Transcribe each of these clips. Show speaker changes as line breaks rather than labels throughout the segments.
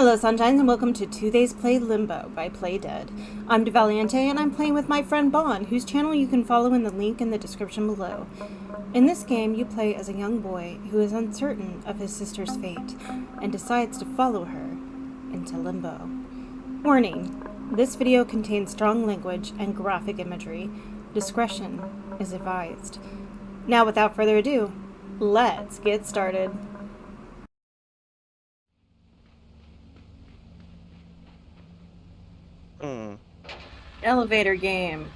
Hello, Sunshines, and welcome to Today's Play Limbo by Play Dead. I'm DeValiente, and I'm playing with my friend Bon, whose channel you can follow in the link in the description below. In this game, you play as a young boy who is uncertain of his sister's fate and decides to follow her into Limbo. Warning: this video contains strong language and graphic imagery. Discretion is advised. Now, without further ado, let's get started.
Hmm.
Elevator game.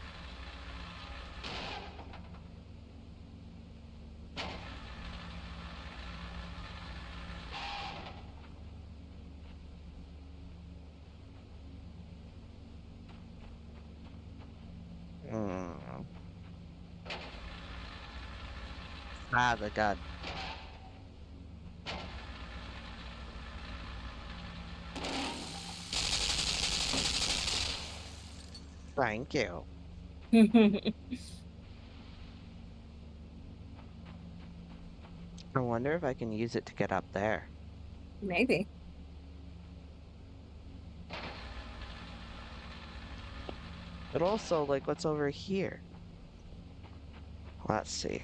Hmm. Ah, the god. Thank you. I wonder if I can use it to get up there.
Maybe.
But also, like, what's over here? Let's see.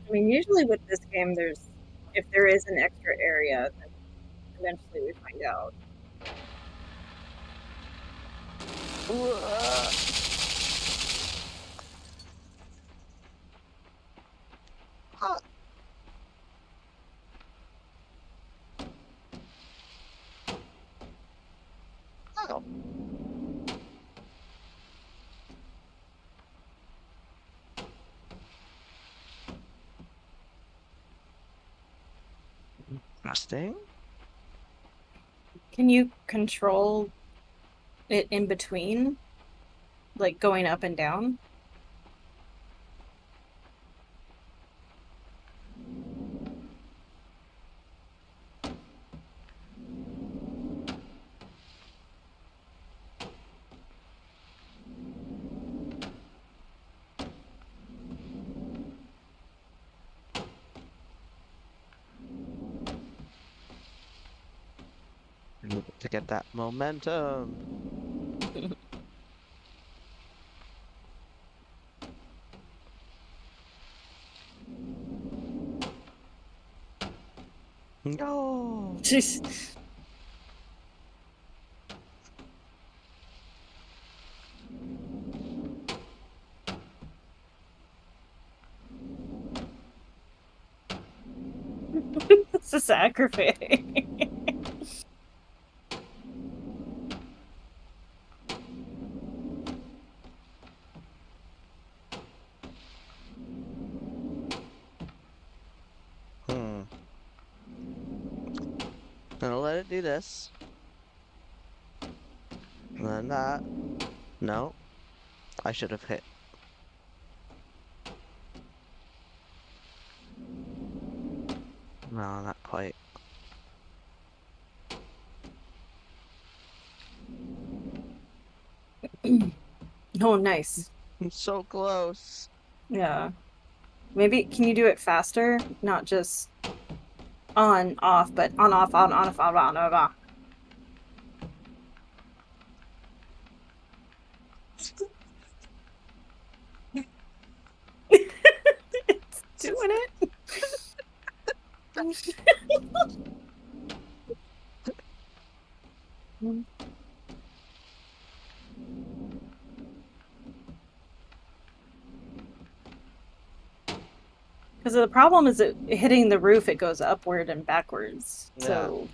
I mean, usually with this game, if there is an extra area, then eventually we find out.
Whoa. Ah, oh. Interesting.
Can you control it in between, like going up and down?
To get that momentum. No.
Jeez. This is aggravating.
Hmm. Gonna let it do this. And then that. No. I should have hit. No, not quite.
Oh, nice.
I'm so close.
Yeah. Maybe can you do it faster? Not just on, off, but on, off, on, off, on, off. It's doing it. Because the problem is that hitting the roof, it goes upward and backwards.
Yeah.
So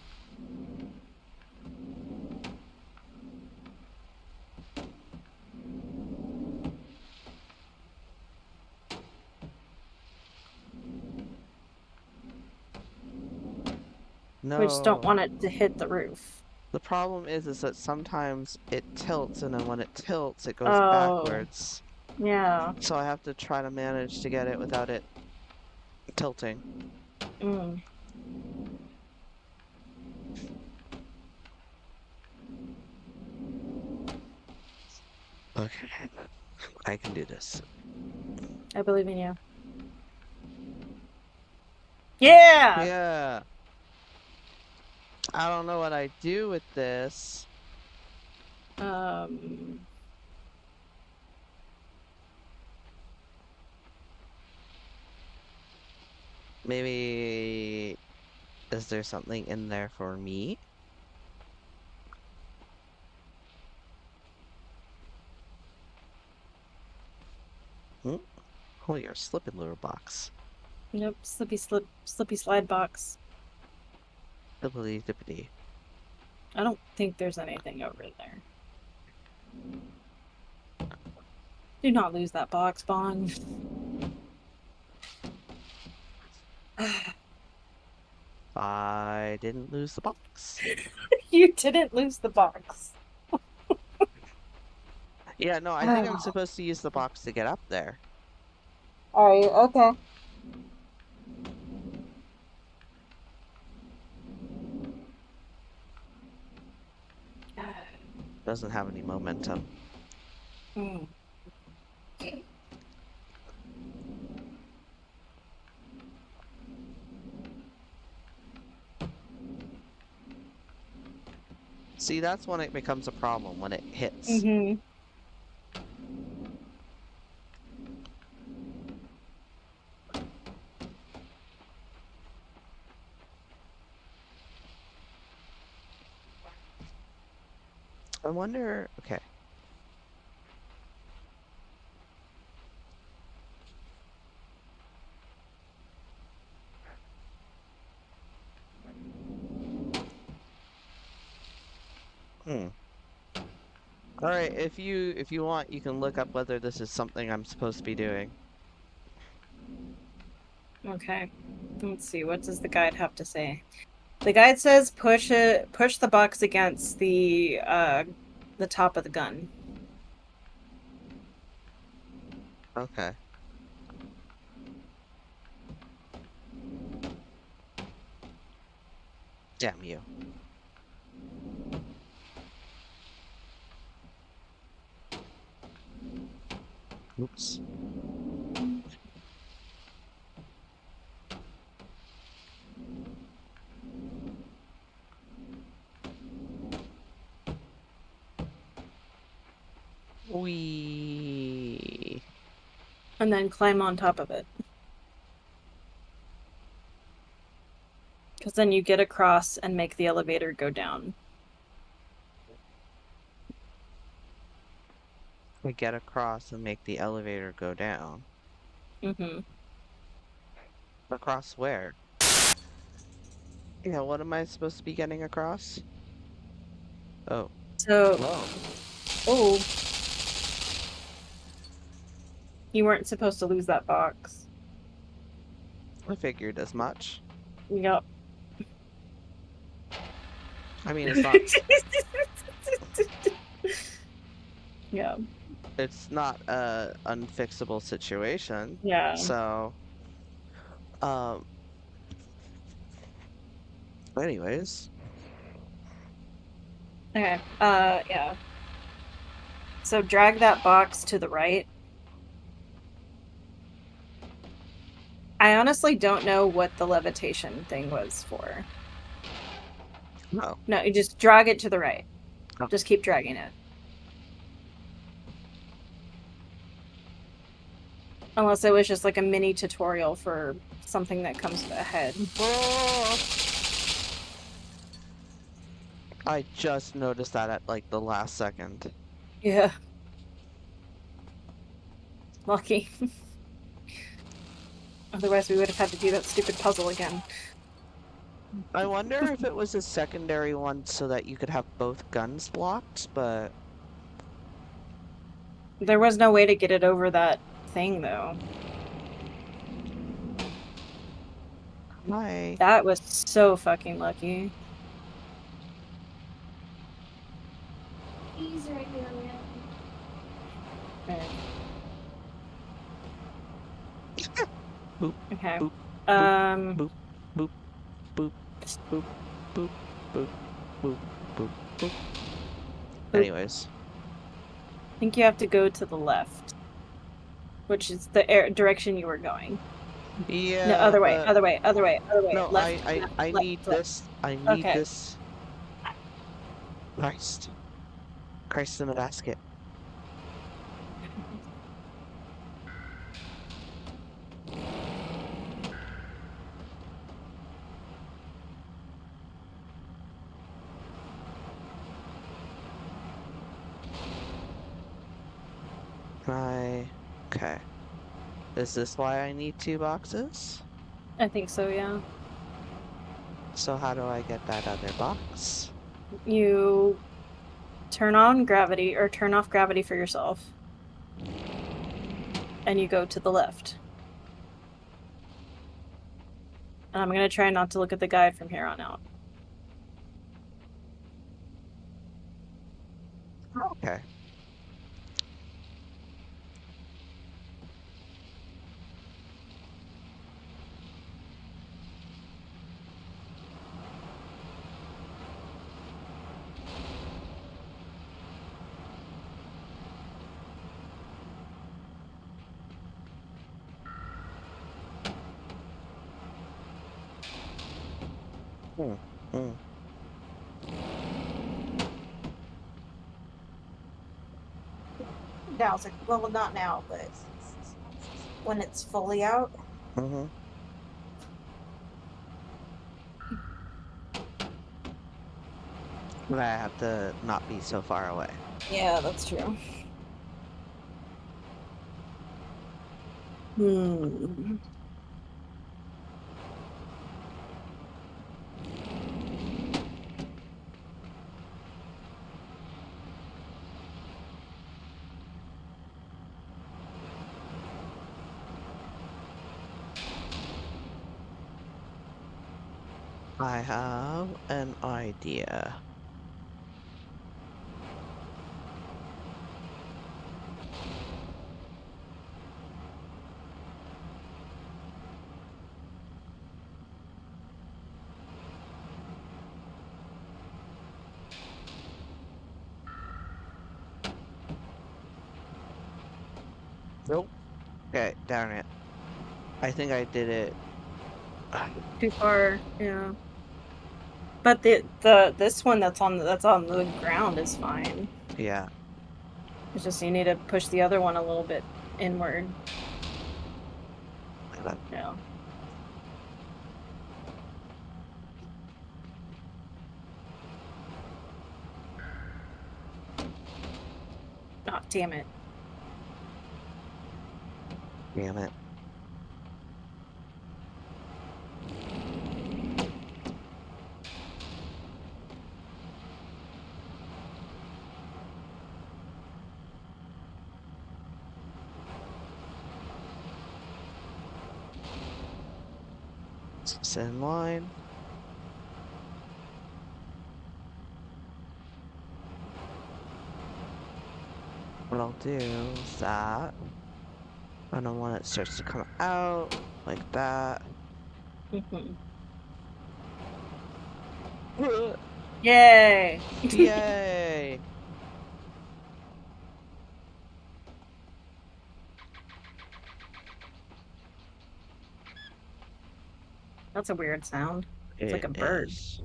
we just don't
No.
want it to hit the roof.
The problem is that sometimes it tilts, and then when it tilts, it goes
Oh,
backwards.
yeah.
So I have to try to manage to get it without it tilting.
Mm.
Okay, I can do this.
I believe in you. Yeah!
Yeah. I don't know what I do with this.
Um,
Maybe is there something in there for me? Hmm? Oh, you're slipping, little box.
yep, slippy slide box.
Dippity dippity.
I don't think there's anything over there. Do not lose that box, Bond.
I didn't lose the box.
You didn't lose the box.
Yeah, no, I think I'm supposed to use the box to get up there.
Are you okay?
Doesn't have any momentum.
Mm.
See, that's when it becomes a problem, when it hits.
Mm-hmm.
I wonder, okay. Hmm. All right, if you want, you can look up whether this is something I'm supposed to be doing.
Okay. Let's see. What does the guide have to say? The guide says push the box against the top of the gun.
Okay. Damn you. Oops. Wee.
And then climb on top of it. Because then you get across and make the elevator go down.
We get across and make the elevator go down.
Mm-hmm.
Across where? Yeah, what am I supposed to be getting across? Oh.
So,
Whoa.
oh, you weren't supposed to lose that box.
I figured as much.
Yep.
I mean, it's not
Yeah.
it's not a unfixable situation.
Yeah.
So, um, anyways,
Okay. Yeah. So drag that box to the right. I honestly don't know what the levitation thing was for.
no.
No, you just drag it to the right.
Oh.
Just keep dragging it. Unless it was just like a mini tutorial for something that comes ahead.
Oh! I just noticed that at like the last second.
Yeah. Lucky. Otherwise we would have had to do that stupid puzzle again.
I wonder if it was a secondary one so that you could have both guns blocked, but
There was no way to get it over that thing though.
hi.
That was so fucking lucky.
He's right here, man.
Right.
Boop,
Okay.
boop, boop,
Um,
boop, boop, boop, boop, boop, boop, boop, boop, boop. Anyways,
I think you have to go to the left, which is the direction you were going. No,
Yeah,
other way,
but
other way, other way, other way.
no,
Left, left,
I
left,
need
left.
this. I need
Okay.
this. Christ. Christ in the basket. Okay. Is this why I need two boxes?
I think so, yeah.
So how do I get that other box?
You turn on gravity or turn off gravity for yourself, and you go to the left. And I'm gonna try not to look at the guide from here on out.
Okay. Hmm. Hmm.
Now it's like, well, not now, but when it's fully out.
Mm-hmm. But I have to not be so far away.
Yeah, that's true. Hmm.
I have an idea. Nope. Okay, darn it. I think I did it.
Too far, yeah. But the this one that's on the ground is fine.
Yeah.
It's just you need to push the other one a little bit inward.
Like that.
Yeah. Oh, damn it.
Damn it. Sit in line. What I'll do is that. And then when it starts to come out, like that.
Mhm. Yay!
Yay!
That's a weird sound. It's like
It
a bird.
is.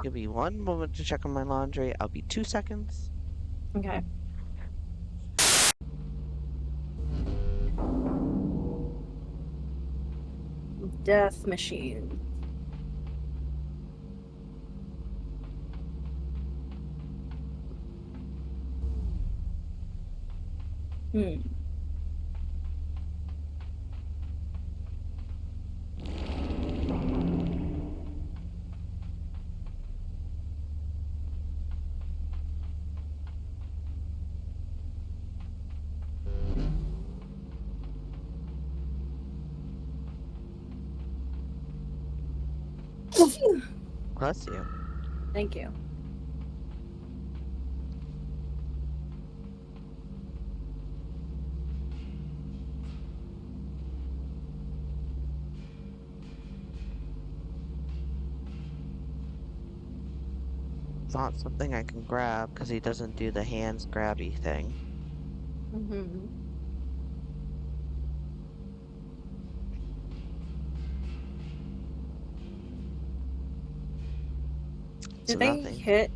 Give me one moment to check on my laundry. I'll be 2 seconds.
Okay. Death machine. Hmm.
Bless you.
Thank you.
It's not something I can grab because he doesn't do the hands grabby thing.
Hmm.
So
Do they
nothing.
hit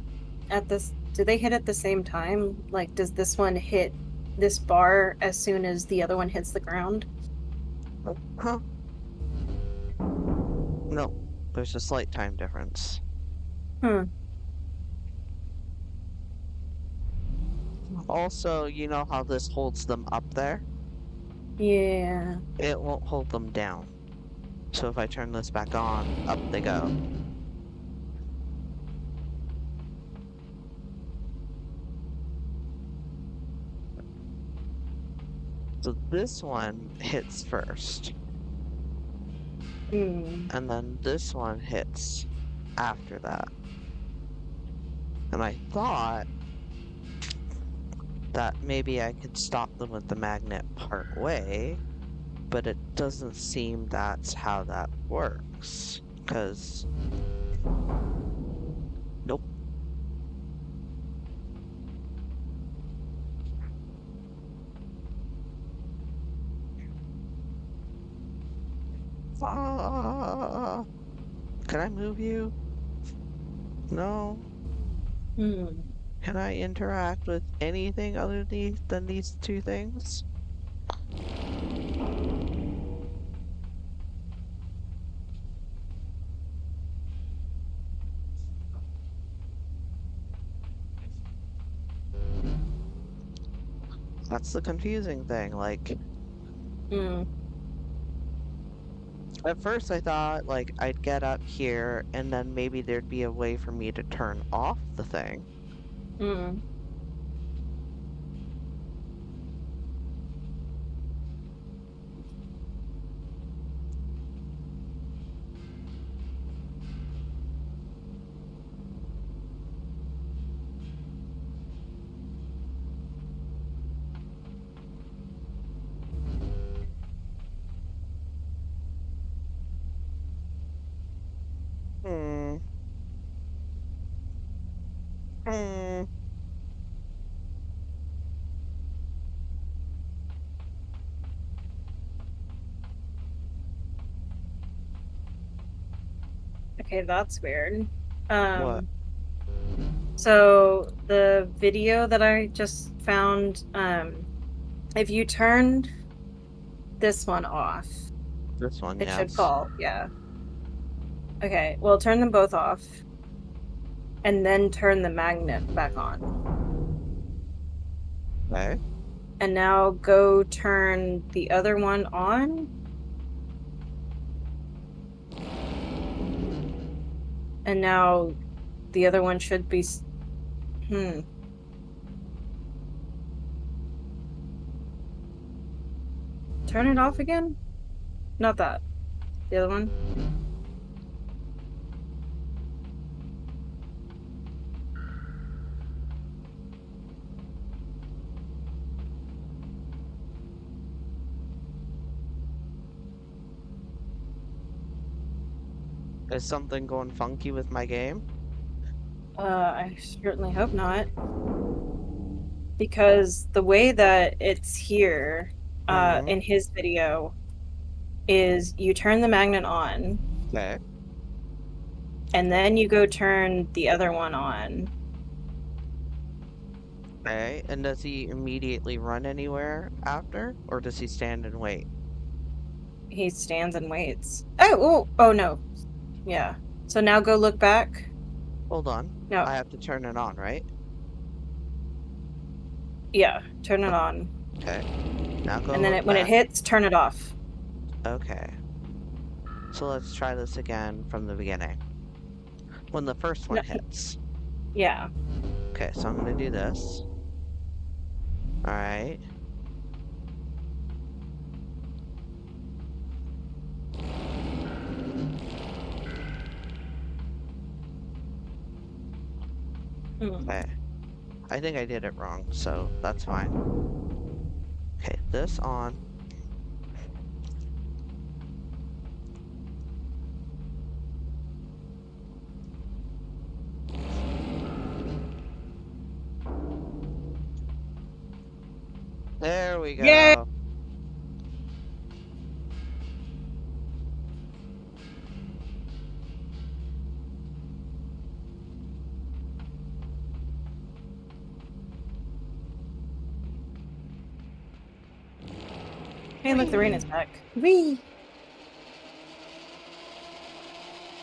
at this? Do they hit at the same time? Like, does this one hit this bar as soon as the other one hits the ground?
Huh? No. There's a slight time difference.
Hmm.
Also, you know how this holds them up there?
Yeah.
It won't hold them down. So if I turn this back on, up they go. So this one hits first,
Hmm.
and then this one hits after that. And I thought that maybe I could stop them with the magnet part way, but it doesn't seem that's how that works. Because, nope. Ah, can I move you? No.
Hmm.
Can I interact with anything other than these two things? That's the confusing thing. Like,
Hmm.
at first I thought like I'd get up here and then maybe there'd be a way for me to turn off the thing.
Hmm.
Hmm. Hmm.
Okay, that's weird.
What?
Um. So the video that I just found, if you turned this one off,
This one,
it should
yes.
fall. Yeah. Okay. Well, turn them both off, and then turn the magnet back on.
Okay.
And now go turn the other one on. And now the other one should be. Hmm. Turn it off again? Not that. The other one?
Is something going funky with my game?
I certainly hope not. Because the way that it's here,
Hmm.
in his video, is you turn the magnet on,
Okay.
and then you go turn the other one on.
Okay. And does he immediately run anywhere after? Or does he stand and wait?
He stands and waits. Oh no. Yeah. So now go look back.
Hold on.
No.
I have to turn it on, right?
Yeah. Turn it on.
Okay. Now go
And then
look
when it
back.
hits, turn it off.
Okay. So let's try this again from the beginning. When the first
No.
one hits.
Yeah.
Okay, so I'm gonna do this. Alright.
Hmm.
Okay. I think I did it wrong, so that's fine. Okay, this on. There we
Yay!
go.
Hey, look, the rain is back. Whee!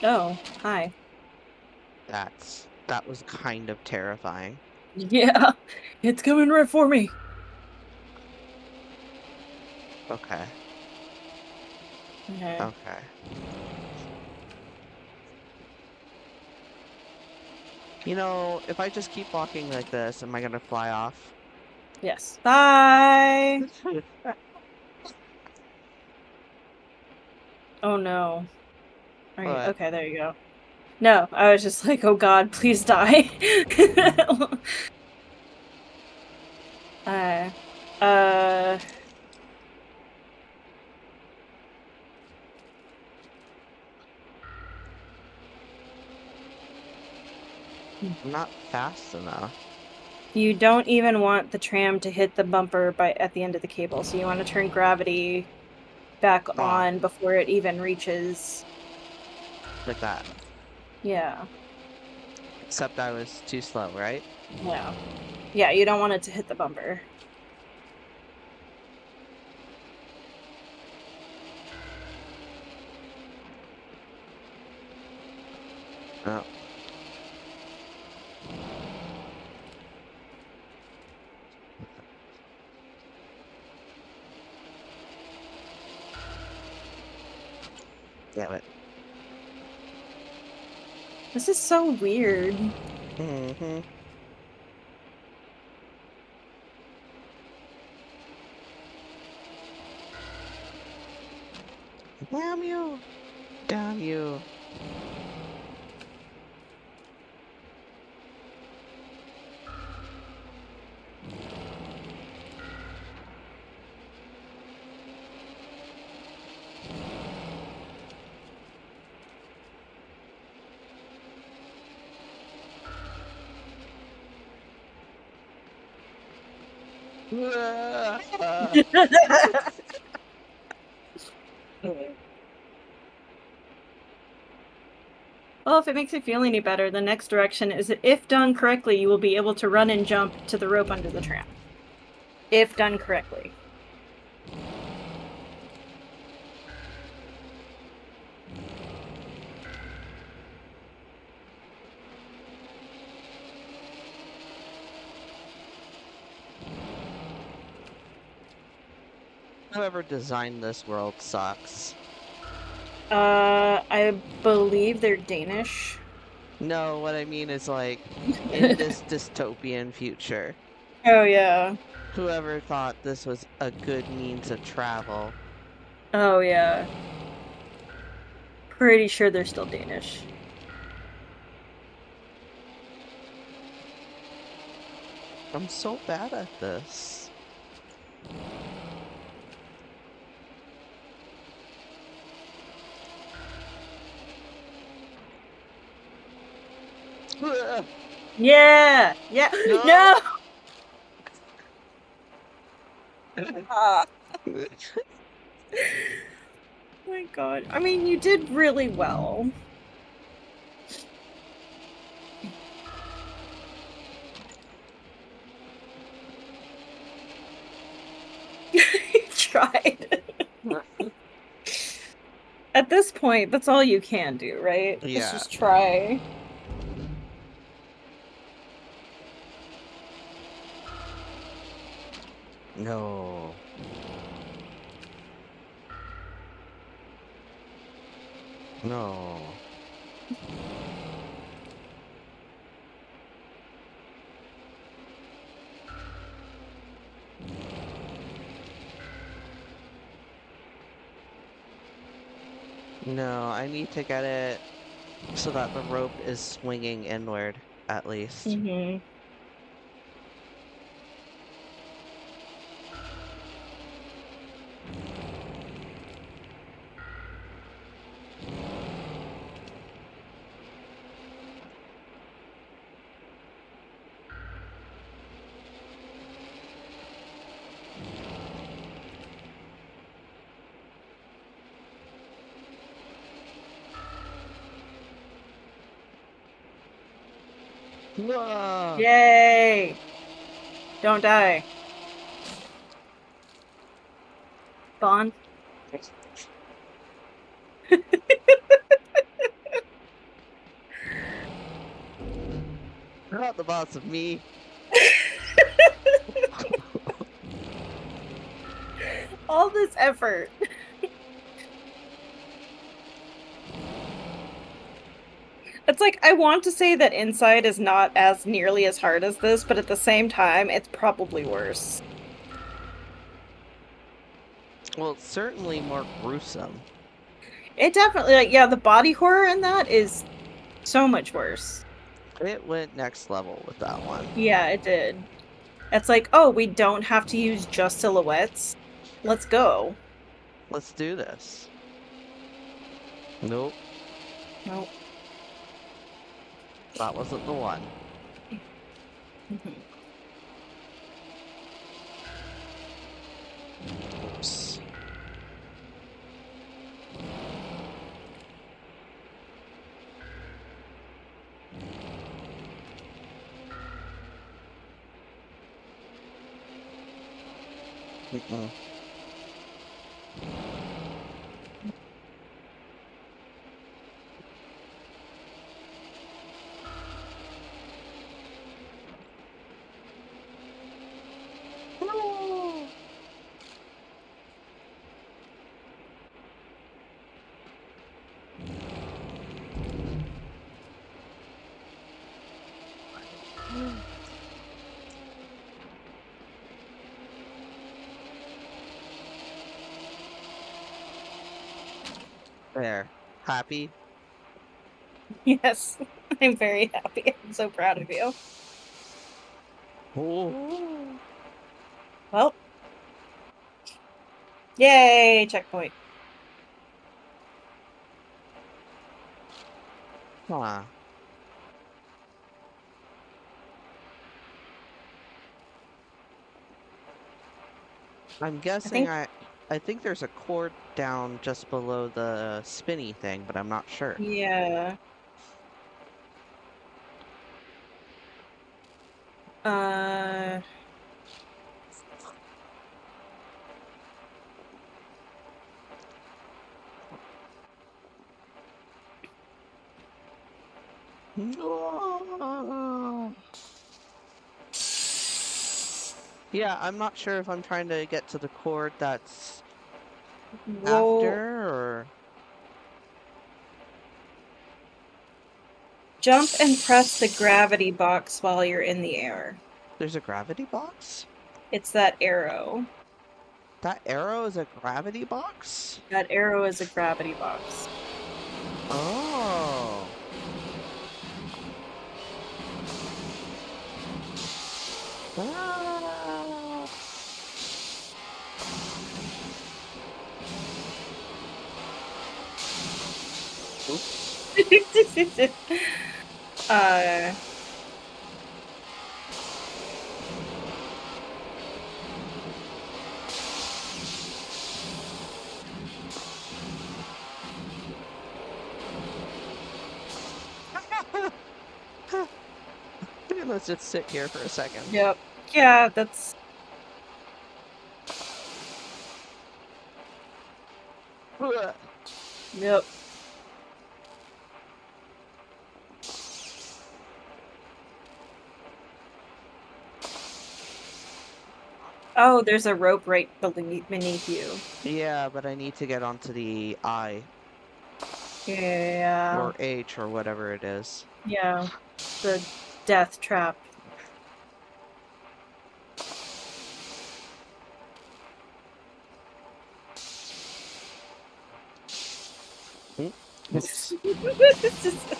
Oh, hi.
That was kind of terrifying.
Yeah, it's coming right for me.
Okay.
Okay.
Okay. You know, if I just keep walking like this, am I gonna fly off?
Yes. Bye! Oh no. Alright,
But
okay, there you go. No, I was just like, oh god, please die. uh, uh,
I'm not fast enough.
you don't even want the tram to hit the bumper at the end of the cable, so you want to turn gravity back
Aw,
on before it even reaches.
like that.
Yeah,
Except I was too slow, right?
yeah. Yeah, you don't want it to hit the bumper.
Oh, damn it.
This is so weird.
Mm-hmm. Damn you! Damn you!
Well, if it makes you feel any better, the next direction is that if done correctly, you will be able to run and jump to the rope under the tram. If done correctly.
Whoever designed this world sucks.
I believe they're Danish.
No, what I mean is like, in this dystopian future,
Oh, yeah.
whoever thought this was a good means of travel.
Oh, yeah. Pretty sure they're still Danish.
I'm so bad at this.
Yeah! Yeah!
No!
No! Ah. Oh my god. I mean, you did really well. You tried. At this point, that's all you can do, right? Is
Yeah.
just try.
No. No. No, I need to get it so that the rope is swinging inward, at least.
Mm-hmm.
Whoa!
Yay! Don't die. Bond.
You're not the boss of me.
All this effort. It's like I want to say that Inside is not as nearly as hard as this, but at the same time, it's probably worse.
Well, it's certainly more gruesome.
It definitely, like, yeah, the body horror in that is so much worse.
It went next level with that one.
Yeah, it did. It's like, oh, we don't have to use just silhouettes. Let's go.
Let's do this. Nope,
No.
that wasn't the one.
Mhm.
Oops. Mm-mm. No. There. Happy?
Yes, I'm very happy. I'm so proud of you.
Oh.
Well, yay, checkpoint.
Huh. I'm
I
guessing
think,
I think there's a cord down just below the spinny thing, but I'm not sure.
yeah. Uh,
No. Yeah, I'm not sure if I'm trying to get to the cord that's after
Whoa.
or
Jump and press the gravity box while you're in the air.
there's a gravity box?
It's that arrow.
That arrow is a gravity box?
That arrow is a gravity box.
Oh. Ah. Oops.
uh,
Let's just sit here for a second.
yep. Yeah, that's, yep. Oh, there's a rope right beneath you.
Yeah, but I need to get onto the I
Yeah.
or H or whatever it is.
Yeah. The death trap.
Hmm?
It's just-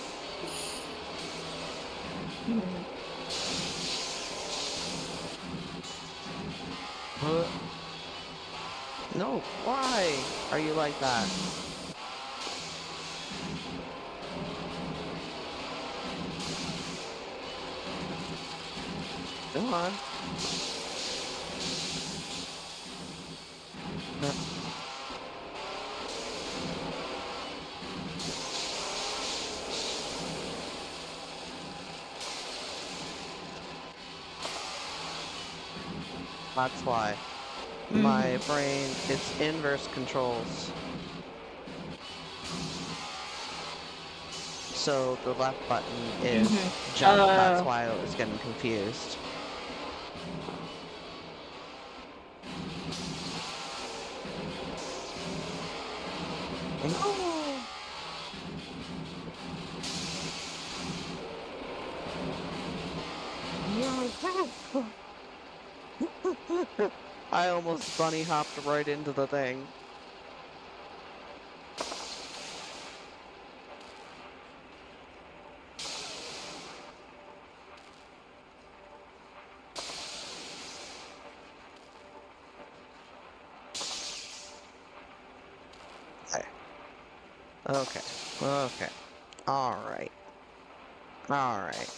No, why are you like that? Come on. Uh, That's why. My brain, it's inverse controls. So the left button is jump. That's why I was getting confused. No! I almost bunny hopped right into the thing. Okay. Okay. Alright. Alright.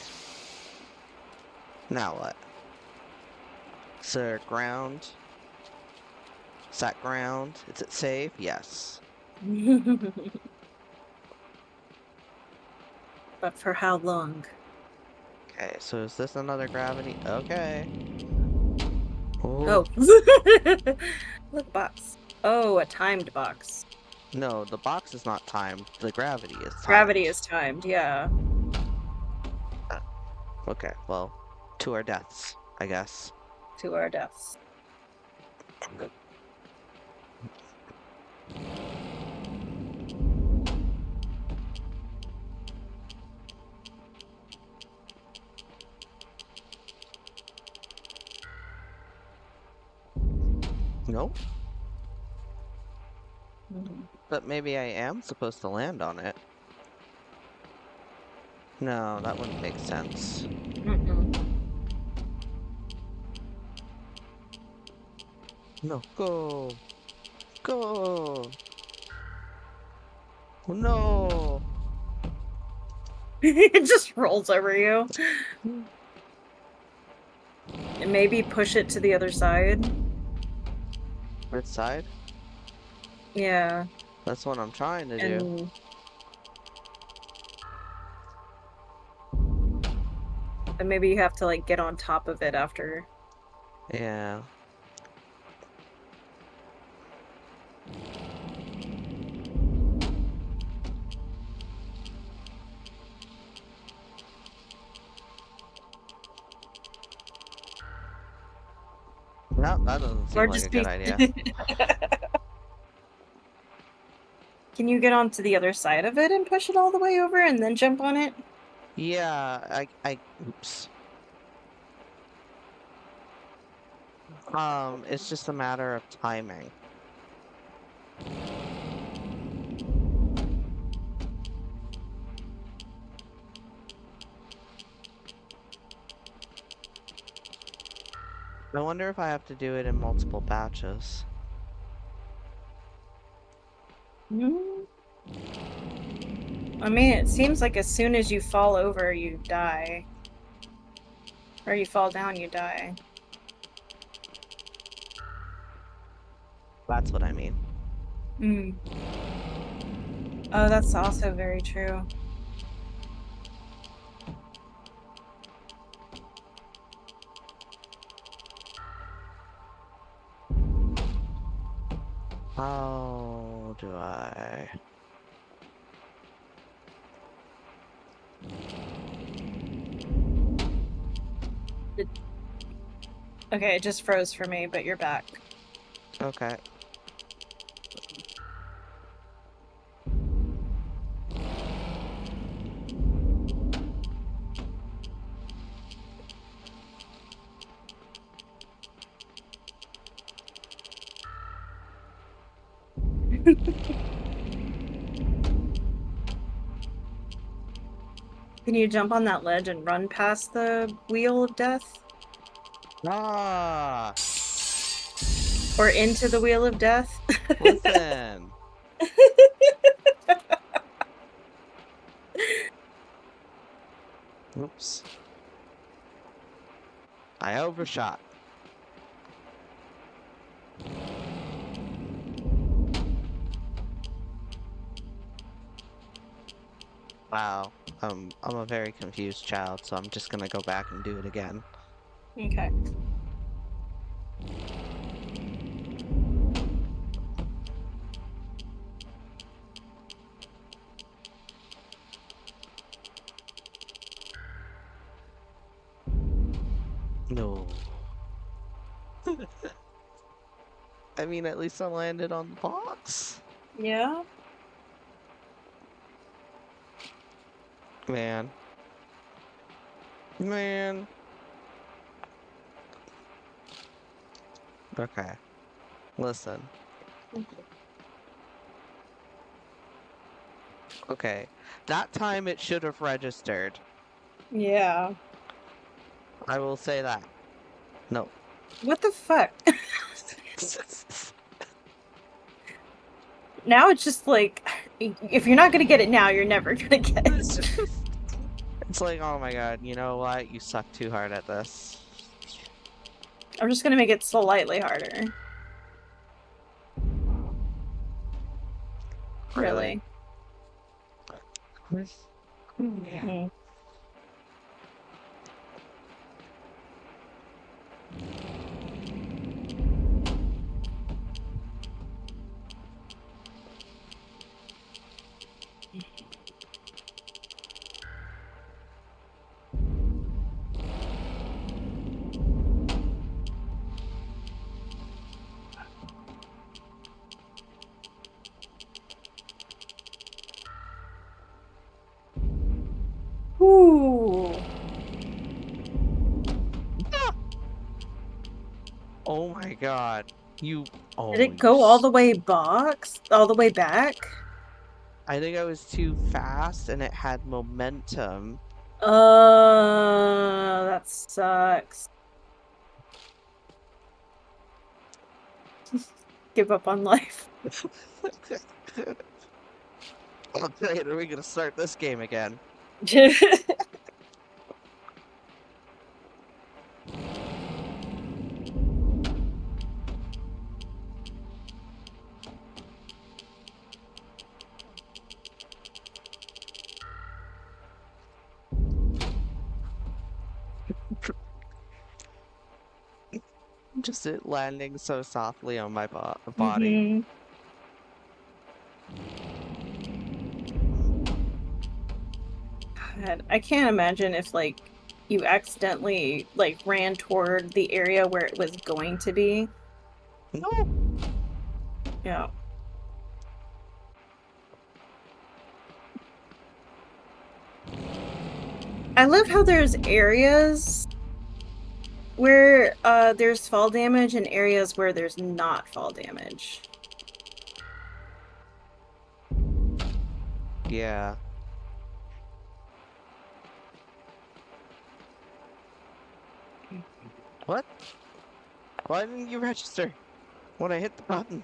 Now what? Is there ground? Is that ground? Is it safe? Yes.
But for how long?
Okay, so is this another gravity? Okay.
Oh.
Oh.
Look, box. Oh, a timed box.
No, the box is not timed. The gravity is
Gravity
timed.
is timed, yeah.
Okay, well, to our deaths, I guess.
To our deaths.
Nope. But maybe I am supposed to land on it. No, that wouldn't make sense. No, go! Go! No!
It just rolls over you. And maybe push it to the other side.
Which side?
Yeah.
That's what I'm trying to do.
And maybe you have to like get on top of it after.
Yeah. No, that doesn't seem
Or
like a
just
good
be
idea.
Can you get onto the other side of it and push it all the way over and then jump on it?
Yeah, oops. It's just a matter of timing. I wonder if I have to do it in multiple batches.
Mm. I mean, it seems like as soon as you fall over, you die. Or you fall down, you die.
That's what I mean.
Mm. Oh, that's also very true.
How do I?
Okay, it just froze for me, but you're back.
Okay.
Can you jump on that ledge and run past the wheel of death?
Ah!
Or into the wheel of death?
Listen! Oops. I overshot. Wow. I'm a very confused child, so I'm just gonna go back and do it again.
Okay.
I mean, at least I landed on the box.
Yeah.
Man. Man. Okay. Listen. Okay. That time it should have registered.
Yeah.
I will say that. No.
What the fuck? Now it's just like, if you're not gonna get it now, you're never gonna get it.
It's like, oh my god, you know what? You suck too hard at this.
I'm just gonna make it slightly harder.
Really?
Really.
Yeah.
Hmm. Ooh.
Oh my god. You.
Did
Oh,
it
you.
go all the way all the way back?
I think I was too fast and it had momentum.
That sucks. Give up on life.
Okay, are we gonna start this game again? Just it landing so softly on my body.
Hmm. God, I can't imagine if like you accidentally like ran toward the area where it was going to be.
No.
Yeah. I love how there's areas where there's fall damage and areas where there's not fall damage.
Yeah. What? Why didn't you register when I hit the button?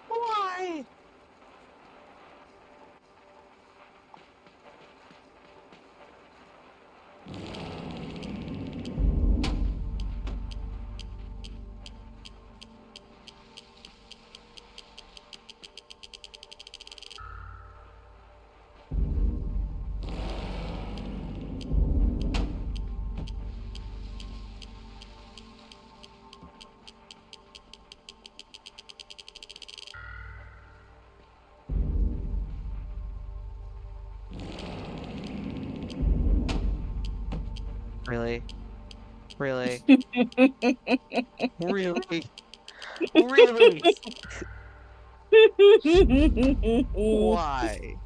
Why? Really? Really? Really? Really? Why?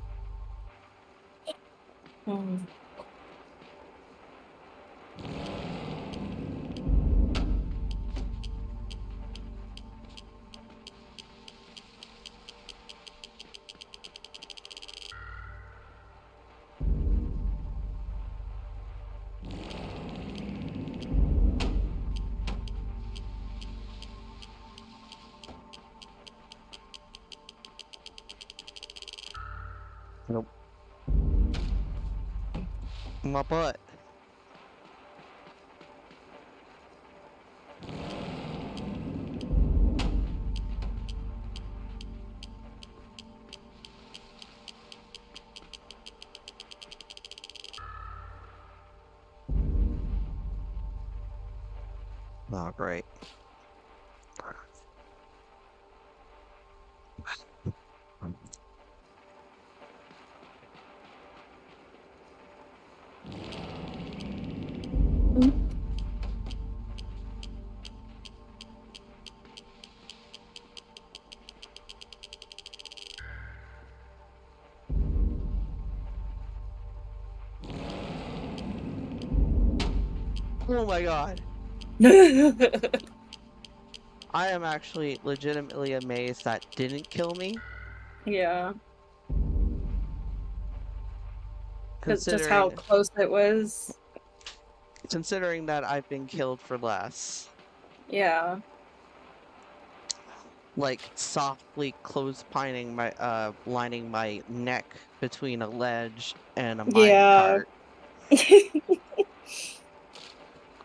Nope. My butt. Oh, great. Oh my god. I am actually legitimately amazed that didn't kill me,
Yeah, because just how
considering
close it was.
considering that I've been killed for less.
Yeah.
Like softly close pining my lining my neck between a ledge and a mine
Yeah.
cart.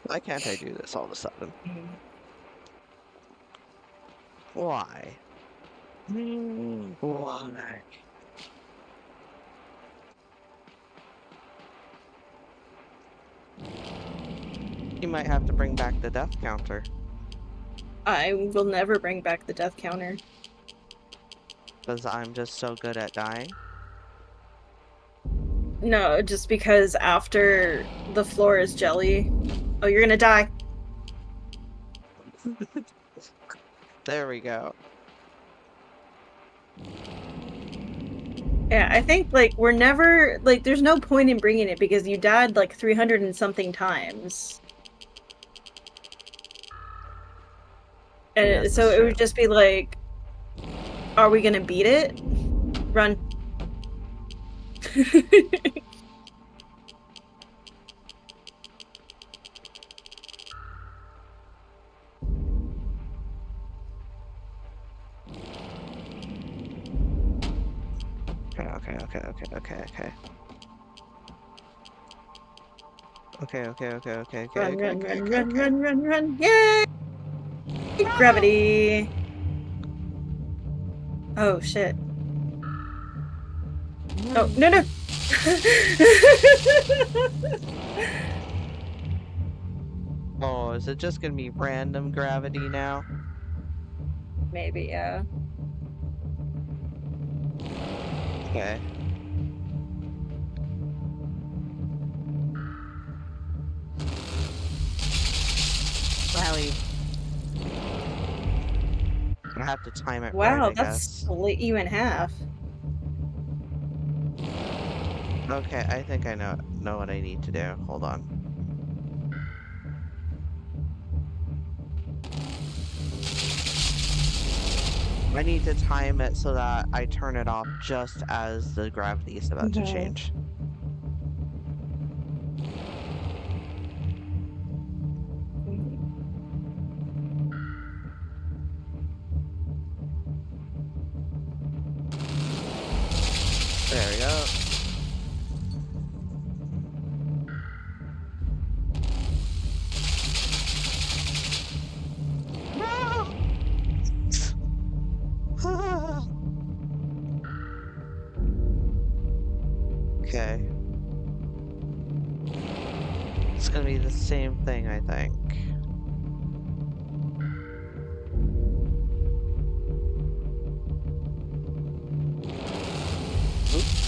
Why can't I do this all of a sudden? Why? Why? You might have to bring back the death counter.
I will never bring back the death counter.
Because I'm just so good at dying.
No, just because after the floor is jelly. Oh, you're gonna die.
There we go.
Yeah, I think like we're never like there's no point in bringing it because you died like 300 and something times. And
Yes,
so
that's
it
true.
would just be like, are we gonna beat it? Run.
Okay, okay, okay, okay, okay, okay. Okay, okay, okay, okay, okay,
Run,
okay,
run,
okay,
run,
okay,
run,
okay.
run, run, run. Yay! Gravity. Oh shit. Oh, no, no.
Oh, is it just gonna be random gravity now?
Maybe, yeah.
Okay. Rally. I have to time it right,
Wow,
I
that's
guess.
split you in half.
Okay, I think I know what I need to do. Hold on. I need to time it so that I turn it off just as the gravity is about to
Mhm.
change. There we go. Okay. It's gonna be the same thing, I think. Oops.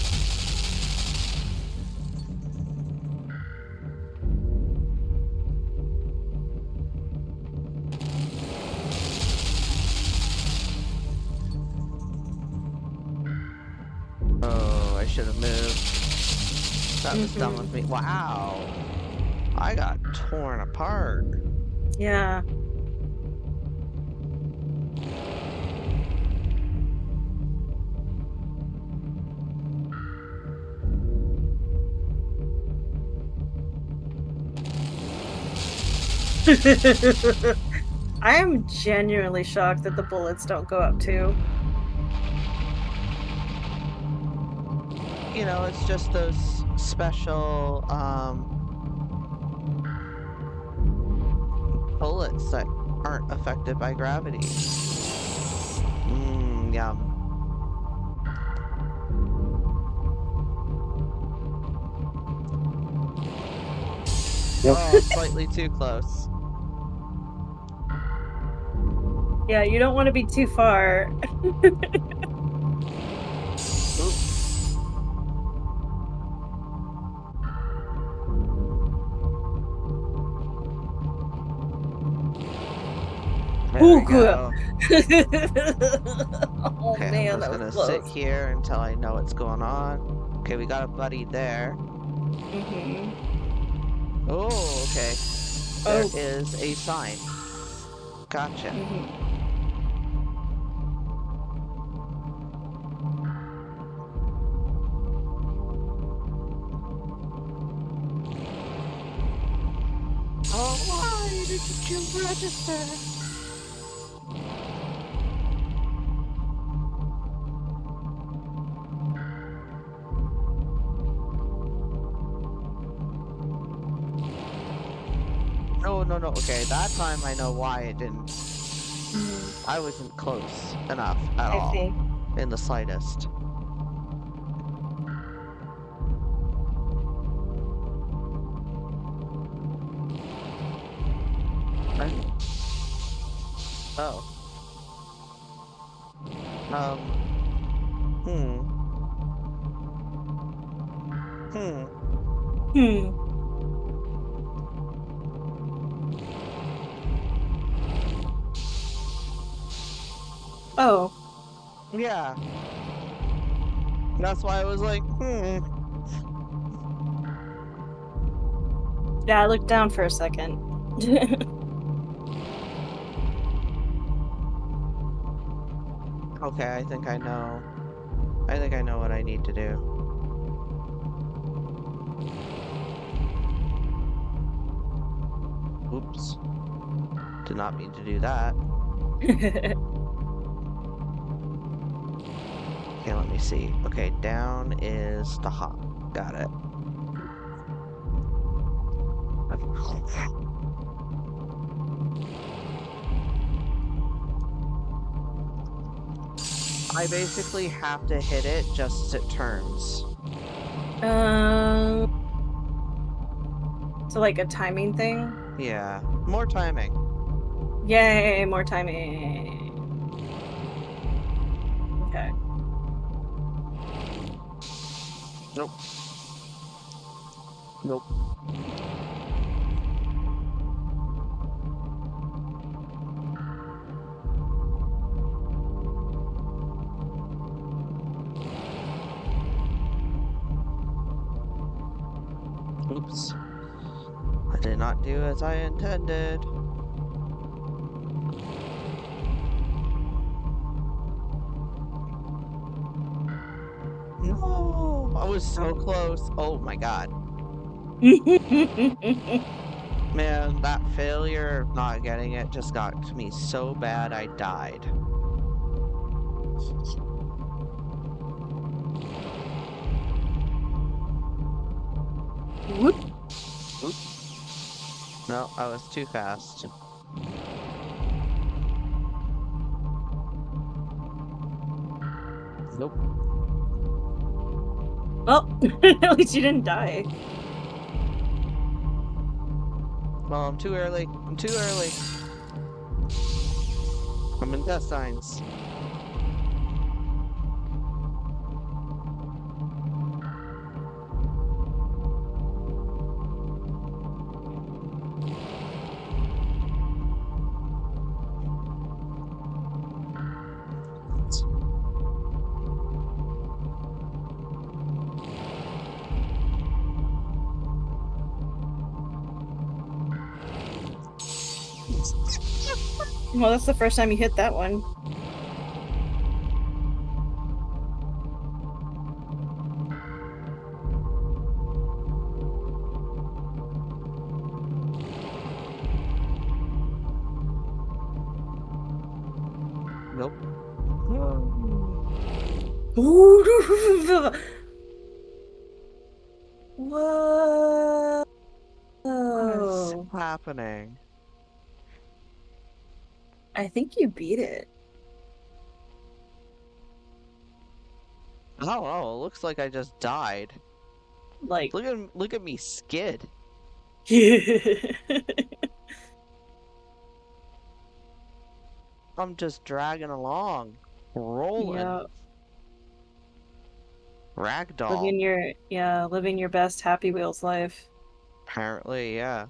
Oh, I should have moved. That was dumb with me. Wow. I got torn apart.
Yeah. I am genuinely shocked that the bullets don't go up too.
You know, it's just those special bullets that aren't affected by gravity. Mmm, yum. Oh, slightly too close.
Yeah, you don't want to be too far.
Oop. There
Oh,
we
good.
go.
Oh
Okay, I'm
man,
just
that was
gonna sit
close.
here until I know what's going on. Okay, we got a buddy there.
Hmm.
Oh, okay. There
Oh.
is a sign. Gotcha.
Mhm.
Oh, why did you register? No, no, no. Okay, that time I know why it didn't.
Mhm.
I wasn't close enough at
I
all,
see.
in the slightest. I'm, oh. Um. Hmm. Hmm.
Hmm. Oh.
Yeah. That's why I was like, hmm.
Yeah, I looked down for a second.
Okay, I think I know. I think I know what I need to do. Oops. Did not mean to do that. Okay, let me see. Okay, down is the hop. Got it. I basically have to hit it just as it turns.
Um, so like a timing thing?
Yeah. More timing.
Yay, more timing. Okay.
Nope. Nope. Oops. I did not do as I intended. No, I was so close. Oh my god. Man, that failure of not getting it just got to me so bad I died.
Whoop.
Oop. No, I was too fast. Nope.
Well, at least you didn't die.
Well, I'm too early. I'm too early. I'm in intestines.
Well, that's the first time you hit that one.
Nope.
Whoa.
What is happening?
I think you beat it.
I don't know. It looks like I just died.
Like,
Look at me skid. I'm just dragging along, rolling.
yeah,
Ragdoll.
living your best Happy Wheels life.
Apparently, yeah.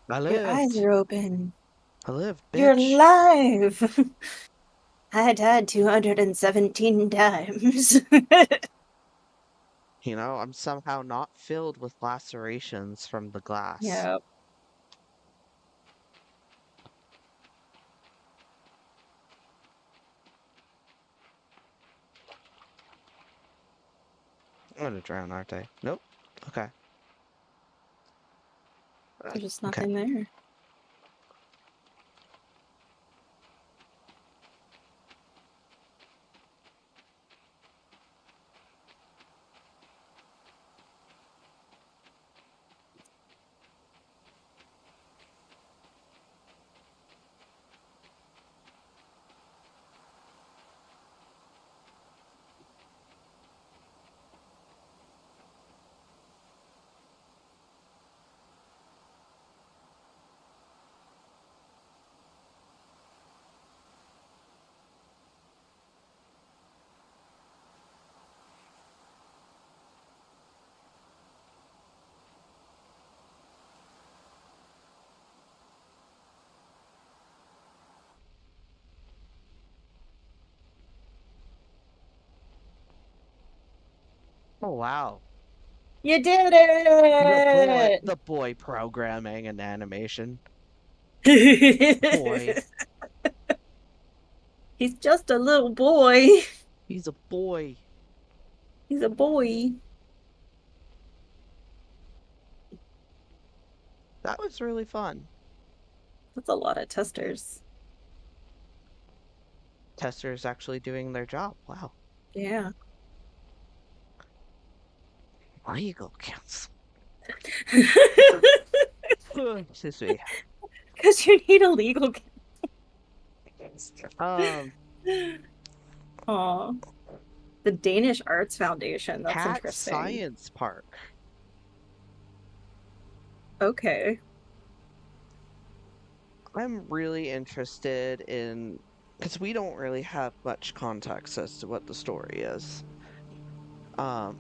I
Your eyes
lived.
are open.
I lived,
You're
bitch.
alive. I died 217 times.
You know, I'm somehow not filled with lacerations from the glass.
Yeah.
I'm gonna drown, aren't I? Nope. Okay.
There's just
Okay.
nothing there.
Oh wow.
You did
The boy programming and animation. Boy.
it! He's just a little boy.
He's a boy.
He's a boy.
That was really fun.
That's a lot of testers.
Testers actually doing their job. Wow.
Yeah.
Legal counsel.
Because
Excuse me.
you need a legal.
Um,
Aw. The Danish Arts Foundation. That's
Cat
interesting.
Science Park.
Okay.
I'm really interested in because we don't really have much context as to what the story is. Um,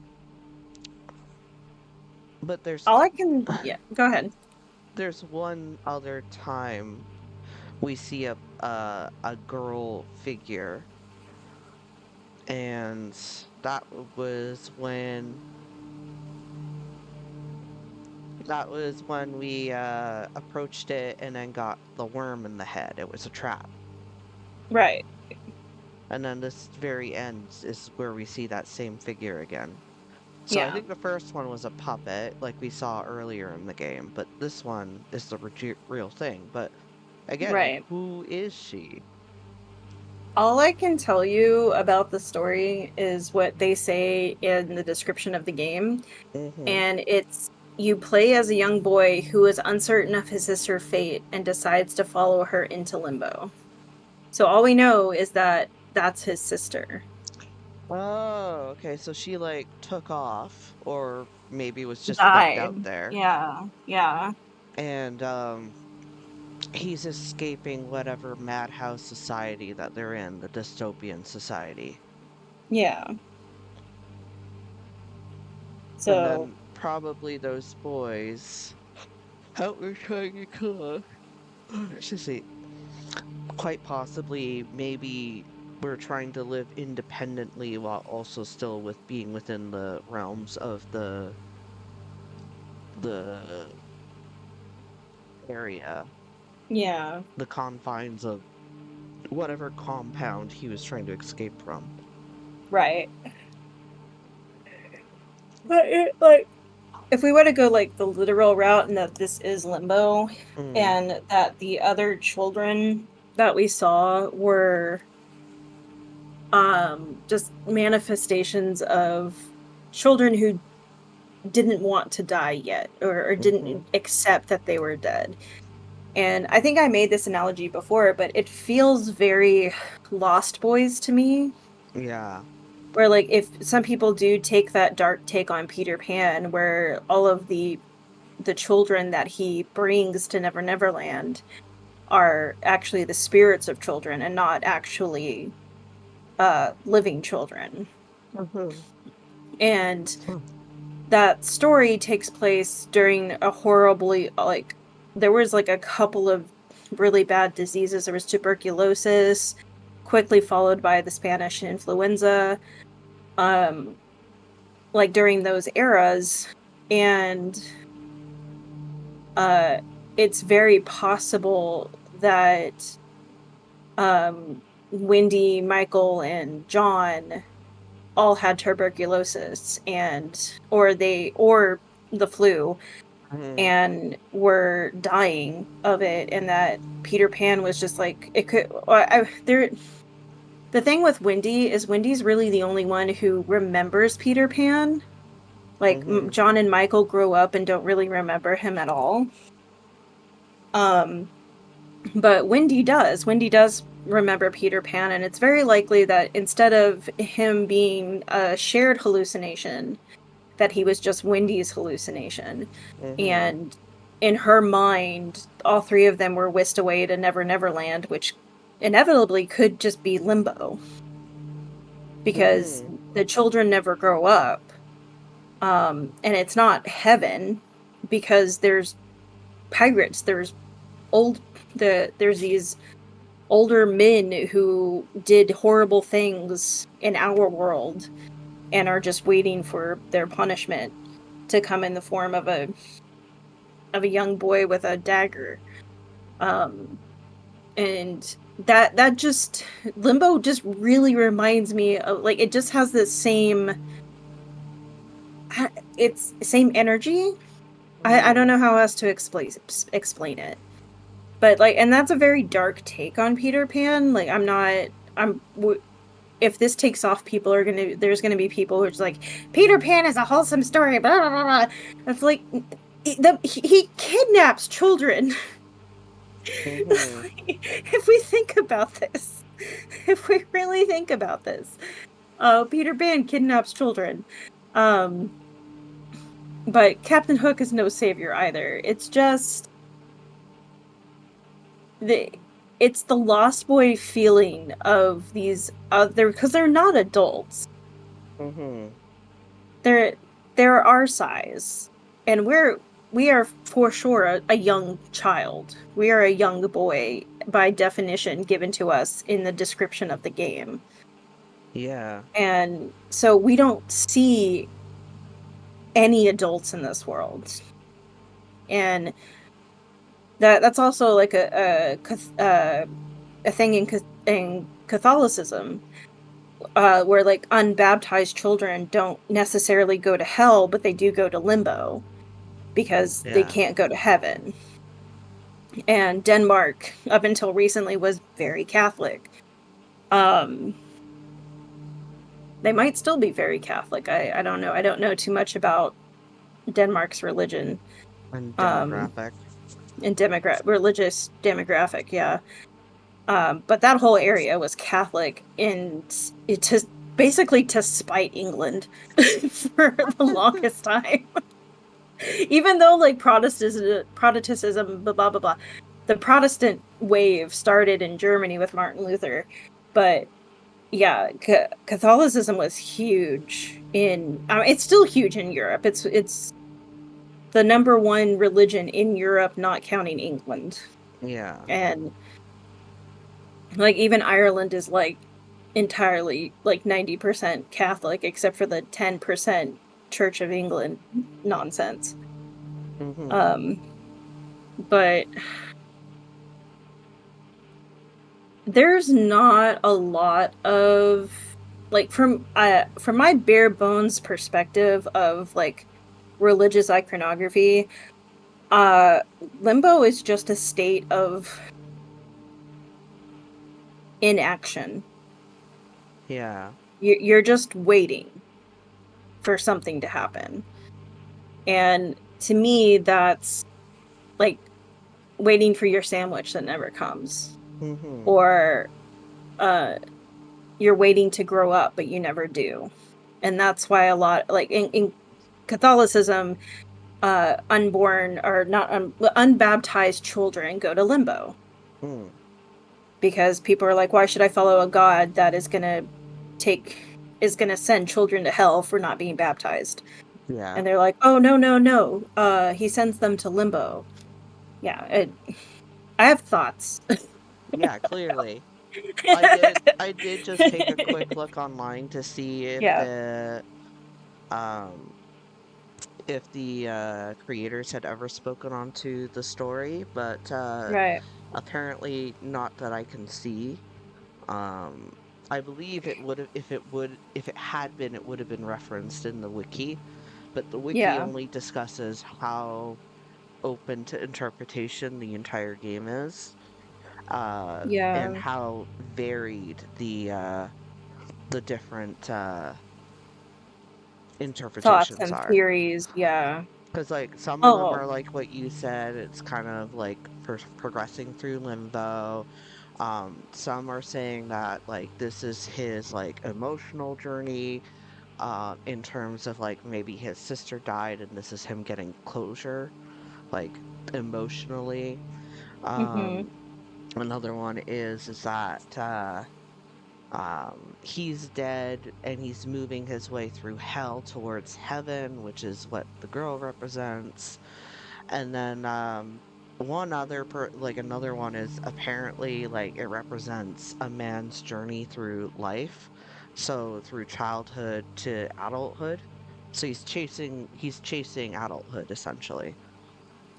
but
All I can. Yeah, go ahead.
there's one other time we see a girl figure, and that was when we approached it and then got the worm in the head. It was a trap.
Right.
And then this very end is where we see that same figure again. So I
Yeah.
think the first one was a puppet, like we saw earlier in the game, but this one is the real thing. But again, like,
Right.
who is she?
All I can tell you about the story is what they say in the description of the game.
Mm-hmm.
And it's you play as a young boy who is uncertain of his sister's fate and decides to follow her into Limbo. So all we know is that that's his sister.
Oh, okay. So she like took off, or maybe was just left
Died.
out there,
Yeah. Yeah.
and he's escaping whatever madhouse society that they're in, the dystopian society.
Yeah.
And
So,
then probably those boys out were trying to kill us. Excuse me. Quite possibly, maybe we're trying to live independently while also still with being within the realms of the area,
yeah.
the confines of whatever compound he was trying to escape from.
Right. But like if we were to go like the literal route and that this is Limbo
Mm,
and that the other children that we saw were just manifestations of children who didn't want to die yet or
hmm.
didn't accept that they were dead. And I think I made this analogy before, but it feels very Lost Boys to me.
Yeah.
Where like if some people do take that dark take on Peter Pan, where all of the children that he brings to Never Never Land are actually the spirits of children and not actually living children.
Mhm.
And that story takes place during a horribly like there was like a couple of really bad diseases. There was tuberculosis, quickly followed by the Spanish influenza, um, like during those eras. And uh, it's very possible that Wendy, Michael, and John all had tuberculosis or the flu
Mhm.
and were dying of it, and that Peter Pan was just like it could there the thing with Wendy is Wendy's really the only one who remembers Peter Pan. Like
Mhm.
John and Michael grow up and don't really remember him at all. Um but Wendy does. Wendy does remember Peter Pan, and it's very likely that instead of him being a shared hallucination, that he was just Wendy's hallucination.
Mhm.
And in her mind, all three of them were whisked away to Never Never Land, which inevitably could just be Limbo because
Mhm.
the children never grow up. And it's not heaven because there's pirates, old there's these older men who did horrible things in our world and are just waiting for their punishment to come in the form of a young boy with a dagger. Um, and that just Limbo just really reminds me of like it just has this same it's same energy. I don't
Mhm.
know how else to explain it. But like and that's a very dark take on Peter Pan. Like I'm if this takes off, there's gonna be people who are just like Peter Pan is a wholesome story. Blah blah blah. Blah. That's like he kidnaps children.
Mhm.
If we think about this, if we really think about this, Peter Pan kidnaps children. Um, but Captain Hook is no savior either. It's just the it's the Lost Boy feeling of these other because they're not adults.
Mhm.
They're they're our size, and we are for sure a young child. We are a young boy by definition given to us in the description of the game.
Yeah.
And so we don't see any adults in this world. And that's also like a thing in Catholicism, where like unbaptized children don't necessarily go to hell, but they do go to limbo because they
Yeah.
can't go to heaven. And Denmark, up until recently, was very Catholic. Um, they might still be very Catholic. I don't know. I don't know too much about Denmark's religion.
And
Um,
demographic.
and religious demographic, yeah. But that whole area was Catholic and it to basically to spite England for the longest time. Even though like Protestantism, blah blah blah blah, the Protestant wave started in Germany with Martin Luther, but yeah, Catholicism was huge in. It's still huge in Europe. It's the number one religion in Europe, not counting England,
Yeah.
and like even Ireland is like entirely like 90% Catholic, except for the 10% Church of England nonsense.
Mhm.
Um, but there's not a lot of like from my bare bones perspective of like religious iconography, uh limbo is just a state of inaction.
Yeah.
You're just waiting for something to happen. And to me that's like waiting for your sandwich that never comes,
Mhm.
or uh you're waiting to grow up but you never do. And that's why a lot like in Catholicism, unborn or not unbaptized children go to limbo
Mm.
because people are like, why should I follow a god that take is gonna send children to hell for not being baptized?
Yeah.
And they're like, oh no no no, he sends them to limbo. Yeah, I have thoughts.
Yeah, clearly. I did just take a quick look online to see
Yeah,
um if the creators had ever spoken onto the story, but
right.
apparently not that I can see. Um, I believe it would have if it had been, it would have been referenced in the wiki, but the wiki
Yeah,
only discusses how open to interpretation the entire game is, and
yeah.
how varied the different
Thoughts
interpretations
and
are.
theories, yeah.
Because like some of them
Oh,
are like what you said, it's kind of like progressing through limbo. Some are saying that like this is his like emotional journey, in terms of like maybe his sister died and this is him getting closure, like emotionally.
mhm,
Um, Another one is that he's dead and he's moving his way through hell towards heaven, which is what the girl represents. And then like another one is apparently like it represents a man's journey through life. So through childhood to adulthood. So he's chasing adulthood essentially.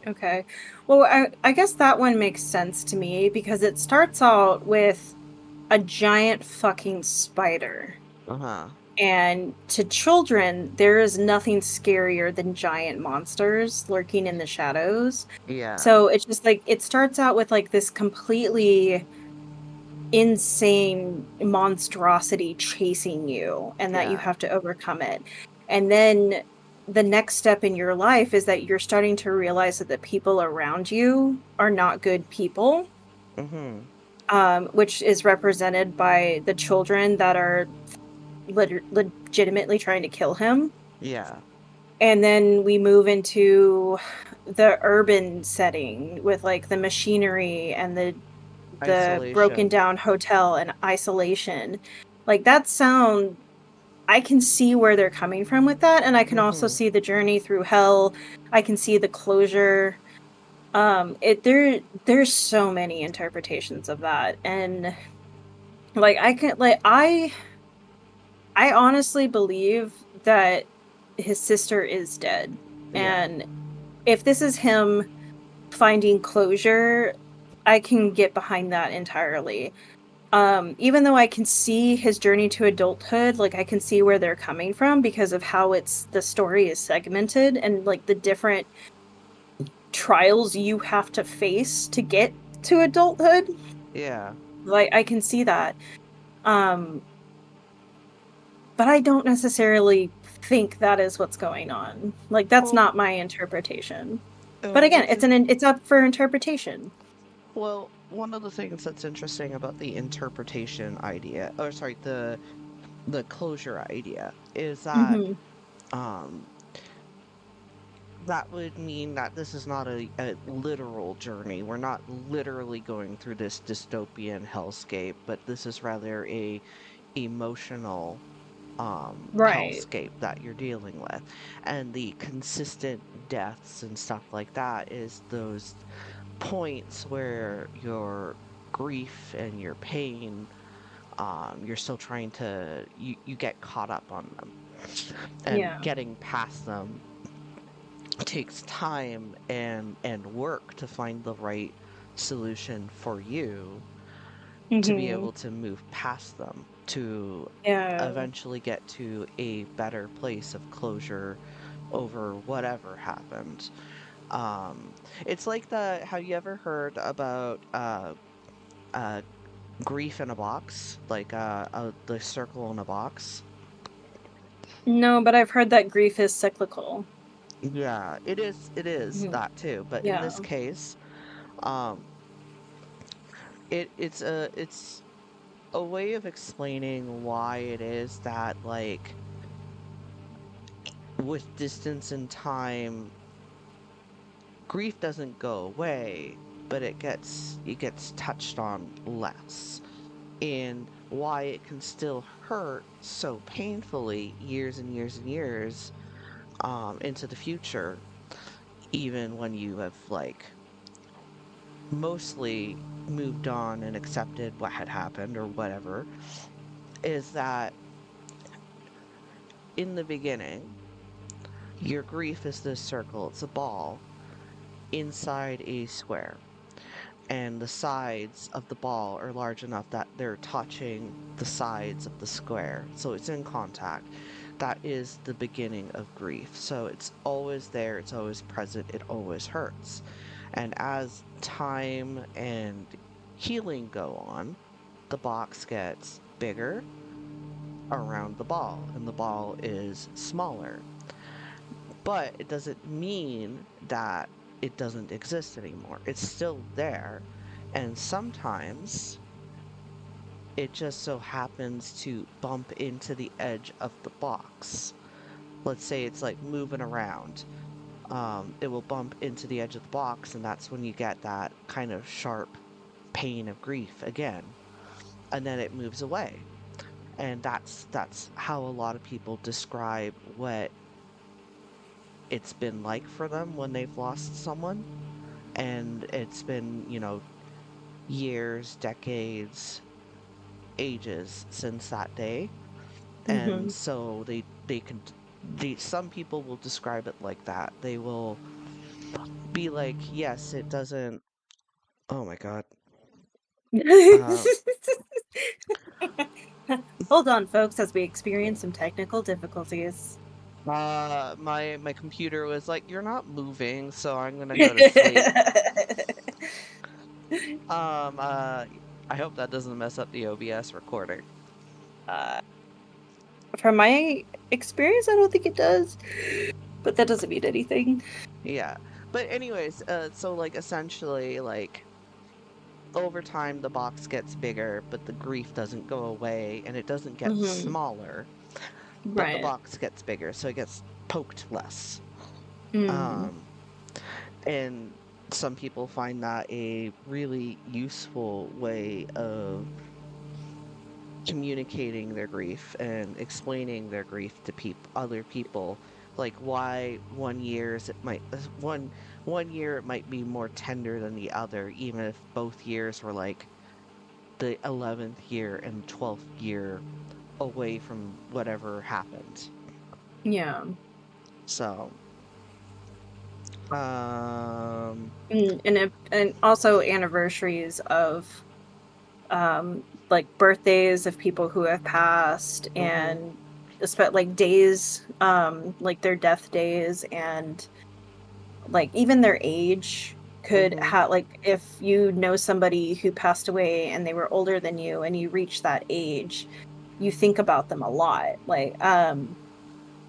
okay. Well, I guess that one makes sense to me because it starts out with a giant fucking spider.
Uh-huh.
And to children, there is nothing scarier than giant monsters lurking in the shadows.
Yeah.
So it's just like it starts out with like this completely insane monstrosity chasing you and that you
Yeah.
have to overcome it. And then the next step in your life is that you're starting to realize that the people around you are not good people,
Mm-hmm.
which is represented by the children that are legitimately trying to kill him.
Yeah.
And then we move into the urban setting with like the machinery and the broken
Isolation.
down hotel and isolation. Like that sound I can see where they're coming from with that, and I can also
Mm-hmm.
see the journey through hell. I can see the closure. There's so many interpretations of that. And like I honestly believe that his sister is dead.
Yeah.
And if this is him finding closure, I can get behind that entirely. Even though I can see his journey to adulthood, like I can see where they're coming from because of how the story is segmented and like the different trials you have to face to get to adulthood.
Yeah.
Like I can see that. Um, but I don't necessarily think that is what's going on. Like that's
Well,
not my interpretation. But again,
what's in
it's up for interpretation.
well, one of the things that's interesting about the interpretation idea, or sorry, the closure idea, is that
Mhm.
um that would mean that this is not a literal journey. We're not literally going through this dystopian hellscape, but this is rather a emotional
Right.
hellscape that you're dealing with. And the consistent deaths and stuff like that is those points where your grief and your pain, you're still trying to you get caught up on them, and
Yeah.
getting past them takes time and work to find the right solution for you to be
Mhm.
able to move past them, to
Yeah.
eventually get to a better place of closure over whatever happened. Um, it's like have you ever heard about uh grief in a box, like the circle in a box?
No, but I've heard that grief is cyclical.
Yeah, it is
Mhm.
that too, but in
Yeah.
this case, um it's a way of explaining why it is that like with distance and time, grief doesn't go away, but it gets touched on less, and why it can still hurt so painfully years and years and years into the future, even when you have like mostly moved on and accepted what had happened or whatever, is that in the beginning, your grief is this circle, it's a ball inside a square. And the sides of the ball are large enough that they're touching the sides of the square. So it's in contact. That is the beginning of grief. So it's always there, it's always present, it always hurts. And as time and healing go on, the box gets bigger around the ball, and the ball is smaller. But it doesn't mean that it doesn't exist anymore. It's still there. And sometimes it just so happens to bump into the edge of the box. Let's say it's like moving around. It will bump into the edge of the box, and that's when you get that kind of sharp pain of grief again. And then it moves away. And that's how a lot of people describe what it's been like for them when they've lost someone. And it's been, years, decades, ages since that day. And
Mm-hmm.
so some people will describe it like that. They will be like, yes, it doesn't. Oh my God. Uh,
Hold on, folks, as we experience some technical difficulties.
my computer was like, you're not moving, so I'm gonna go to sleep. Um, uh, I hope that doesn't mess up the OBS recording.
uh, from my experience, I don't think it does, but that doesn't mean anything.
Yeah. But anyways, so like essentially, like over time the box gets bigger, but the grief doesn't go away and it doesn't get
Mm-hmm.
smaller, but the
Right.
box gets bigger, so it gets poked less.
Mm.
Um, and some people find that a really useful way of communicating their grief and explaining their grief to other people, like why one year it might be more tender than the other, even if both years were like the 11th year and 12th year away from whatever happened.
Yeah.
So, um,
And also anniversaries of like birthdays of people who have passed,
mhm,
and especially like days, like their death days, and like even their age could
mhm,
have, like, if you know somebody who passed away and they were older than you and you reach that age, you think about them a lot. Like,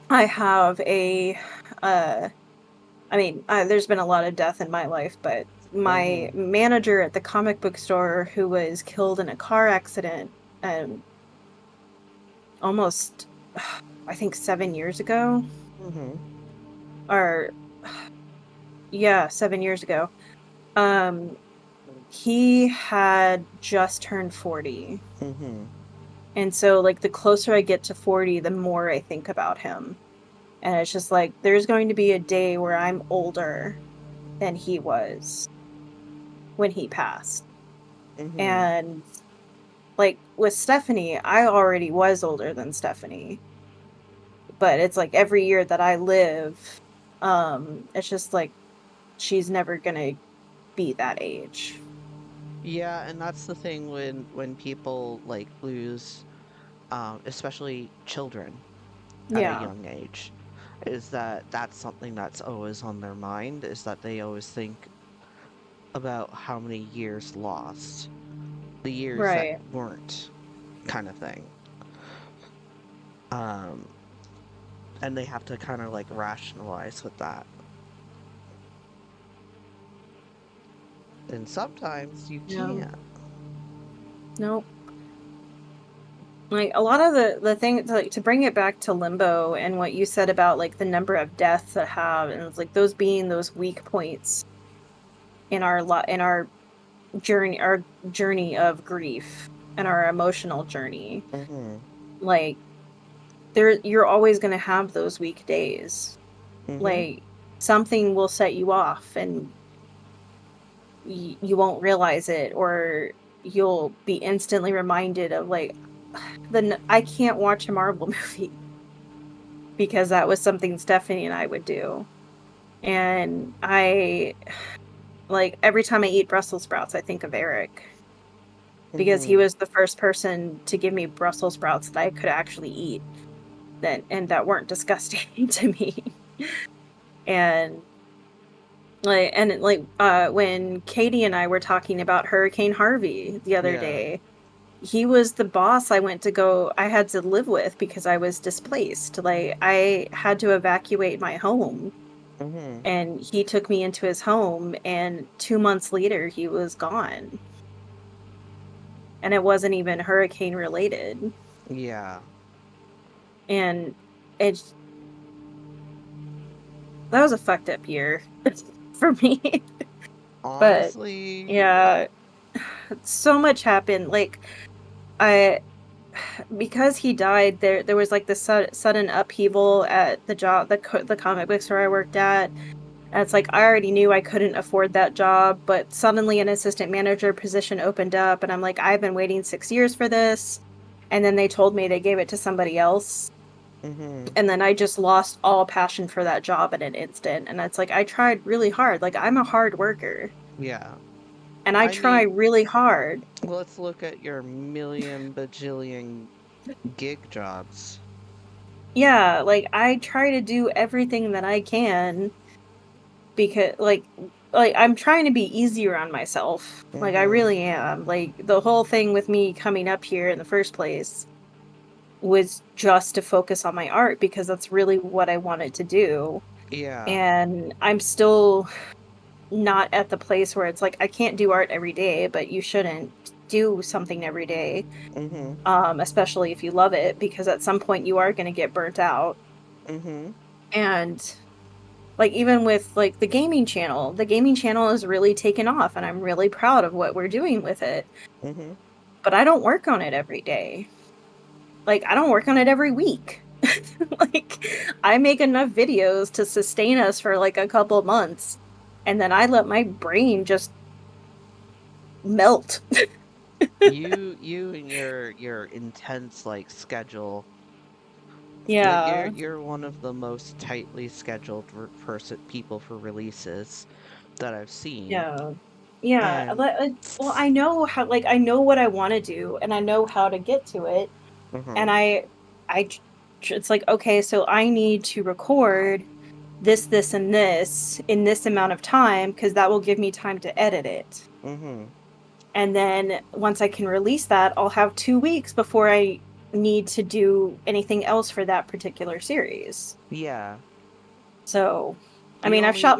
I have a uh there's been a lot of death in my life, but my
mhm,
manager at the comic book store who was killed in a car accident, um, almost, I think 7 years ago,
mhm,
or yeah, 7 years ago. Um, he had just turned 40.
mhm.
And so, like, the closer I get to 40, the more I think about him. And it's just like, there's going to be a day where I'm older than he was when he passed.
Mhm.
And like with Stephanie, I already was older than Stephanie, but it's like every year that I live, it's just like she's never gonna be that age.
Yeah, and that's the thing when people like lose, especially children at a
Yeah,
young age, is that that's something that's always on their mind, is that they always think about how many years lost, the years that
right.
weren't, kind of thing. Um, and they have to kind of like rationalize with that. And sometimes you
Yeah.
can't.
Nope. Like a lot of the thing, like, to bring it back to Limbo and what you said about like the number of deaths that have, and it's like those being those weak points in our journey of grief and our emotional journey.
Mm-hmm.
Like, you're always going to have those weak days.
Mm-hmm.
Like, something will set you off, and you won't realize it, or you'll be instantly reminded of like I can't watch a Marvel movie because that was something Stephanie and I would do. And I like every time I eat Brussels sprouts, I think of Eric because he
Mm-hmm.
was the first person to give me Brussels sprouts that I could actually eat that weren't disgusting to me. And when Katie and I were talking about Hurricane Harvey the other
Yeah.
day, he was the boss I had to live with because I was displaced. Like I had to evacuate my home,
Mm-hmm.
and he took me into his home, and 2 months later he was gone. And it wasn't even hurricane related.
Yeah.
And it's that was a fucked up year for me. But
Honestly,
yeah, so much happened. Like I because he died, there was like this sudden upheaval at the comic book store I worked at. And it's like I already knew I couldn't afford that job, but suddenly an assistant manager position opened up, and I'm like, I've been waiting 6 years for this. And then they told me they gave it to somebody else.
mm-hmm.
And then I just lost all passion for that job in an instant. And it's like I tried really hard. Like I'm a hard worker,
Yeah.
and I
I
try
mean,
really hard.
let's look at your million bajillion gig jobs.
Yeah, like I try to do everything that I can because I'm trying to be easier on myself. Like I
Mm-hmm.
really am. Like the whole thing with me coming up here in the first place was just to focus on my art because that's really what I wanted to do.
Yeah.
And I'm still not at the place where it's like I can't do art every day, but you shouldn't do something every day.
Mm-hmm.
Especially if you love it, because at some point you are going to get burnt out.
Mm-hmm.
And like even with like the gaming channel is really taken off, and I'm really proud of what we're doing with it.
Mm-hmm.
But I don't work on it every day. Like I don't work on it every week. Like I make enough videos to sustain us for like a couple months, and then I let my brain just melt.
You and your intense like schedule, like
Yeah.
you're one of the most tightly scheduled people for releases that I've seen.
Yeah. Yeah,
And
well, I know how like, I know what I wanna do, and I know how to get to it,
mm-hmm.
and I j it's like, "Okay, so I need to record this, and this in this amount of time because that will give me time to edit it,
Mm-hmm.
and then once I can release that, I'll have 2 weeks before I need to do anything else for that particular series."
Yeah.
So, I
The
mean,
only
I shot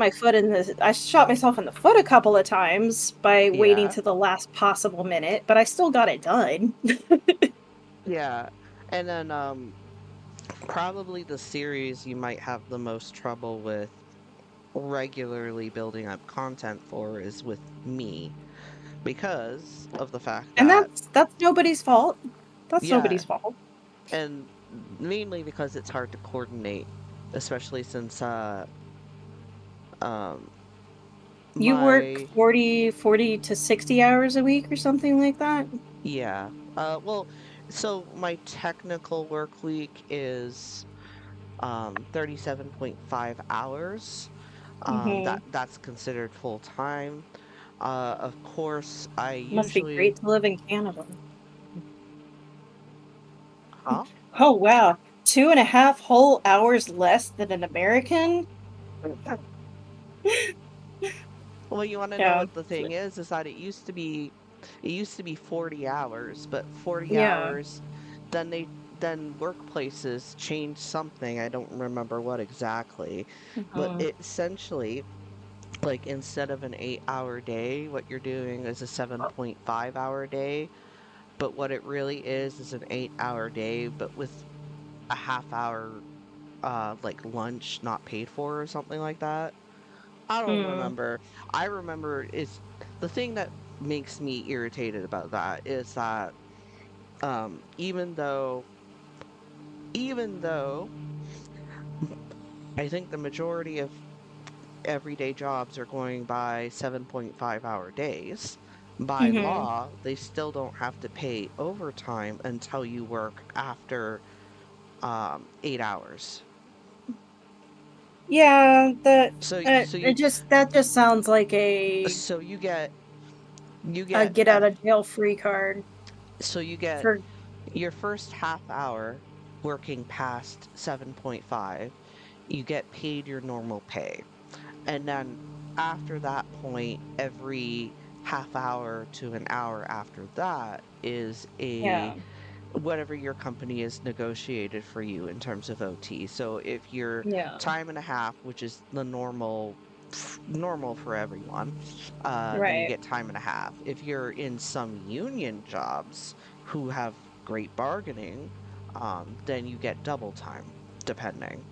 myself in the foot a couple of times by waiting
yeah.
to the last possible minute, but I still got it done.
Yeah. And then probably the series you might have the most trouble with regularly building up content for is with me because of the fact
And
that
that's nobody's fault. That's
yeah,
nobody's fault.
and mainly because it's hard to coordinate, especially since um
You work
my
40 to 60 hours a week or something like that?
yeah. Well, so my technical work week is 37.5 hours.
Mhm.
That's considered full time. Of course, I
Must be
usually
great to live in Canada.
huh?
Oh, wow. 2.5 whole hours less than an American?
Well, you want to know
Yeah.
what the thing is that it used to be 40 hours, but 40
Yeah.
hours then workplaces changed something. I don't remember what exactly, but
Mhm.
it essentially like instead of an 8-hour day, what you're doing is a 7.5-hour day, but what it really is an 8-hour day, but with a half hour like lunch not paid for or something like that. I don't
Mm.
remember. I remember is the thing that makes me irritated about that is that even though I think the majority of everyday jobs are going by 7.5-hour days, by
Mm-hmm.
law, they still don't have to pay overtime until you work after 8 hours.
Yeah,
So
it just that just sounds like
so you get you
a
get
get
a
out of jail free card
so you get
for
your first half hour working past 7.5, you get paid your normal pay. And then after that point, every half hour to an hour after that is a
yeah,
whatever your company has negotiated for you in terms of OT. So if you're
yeah,
time and a half, which is the normal for everyone, then you
right.
get time and a half. If you're in some union jobs who have great bargaining, then you get double time, depending.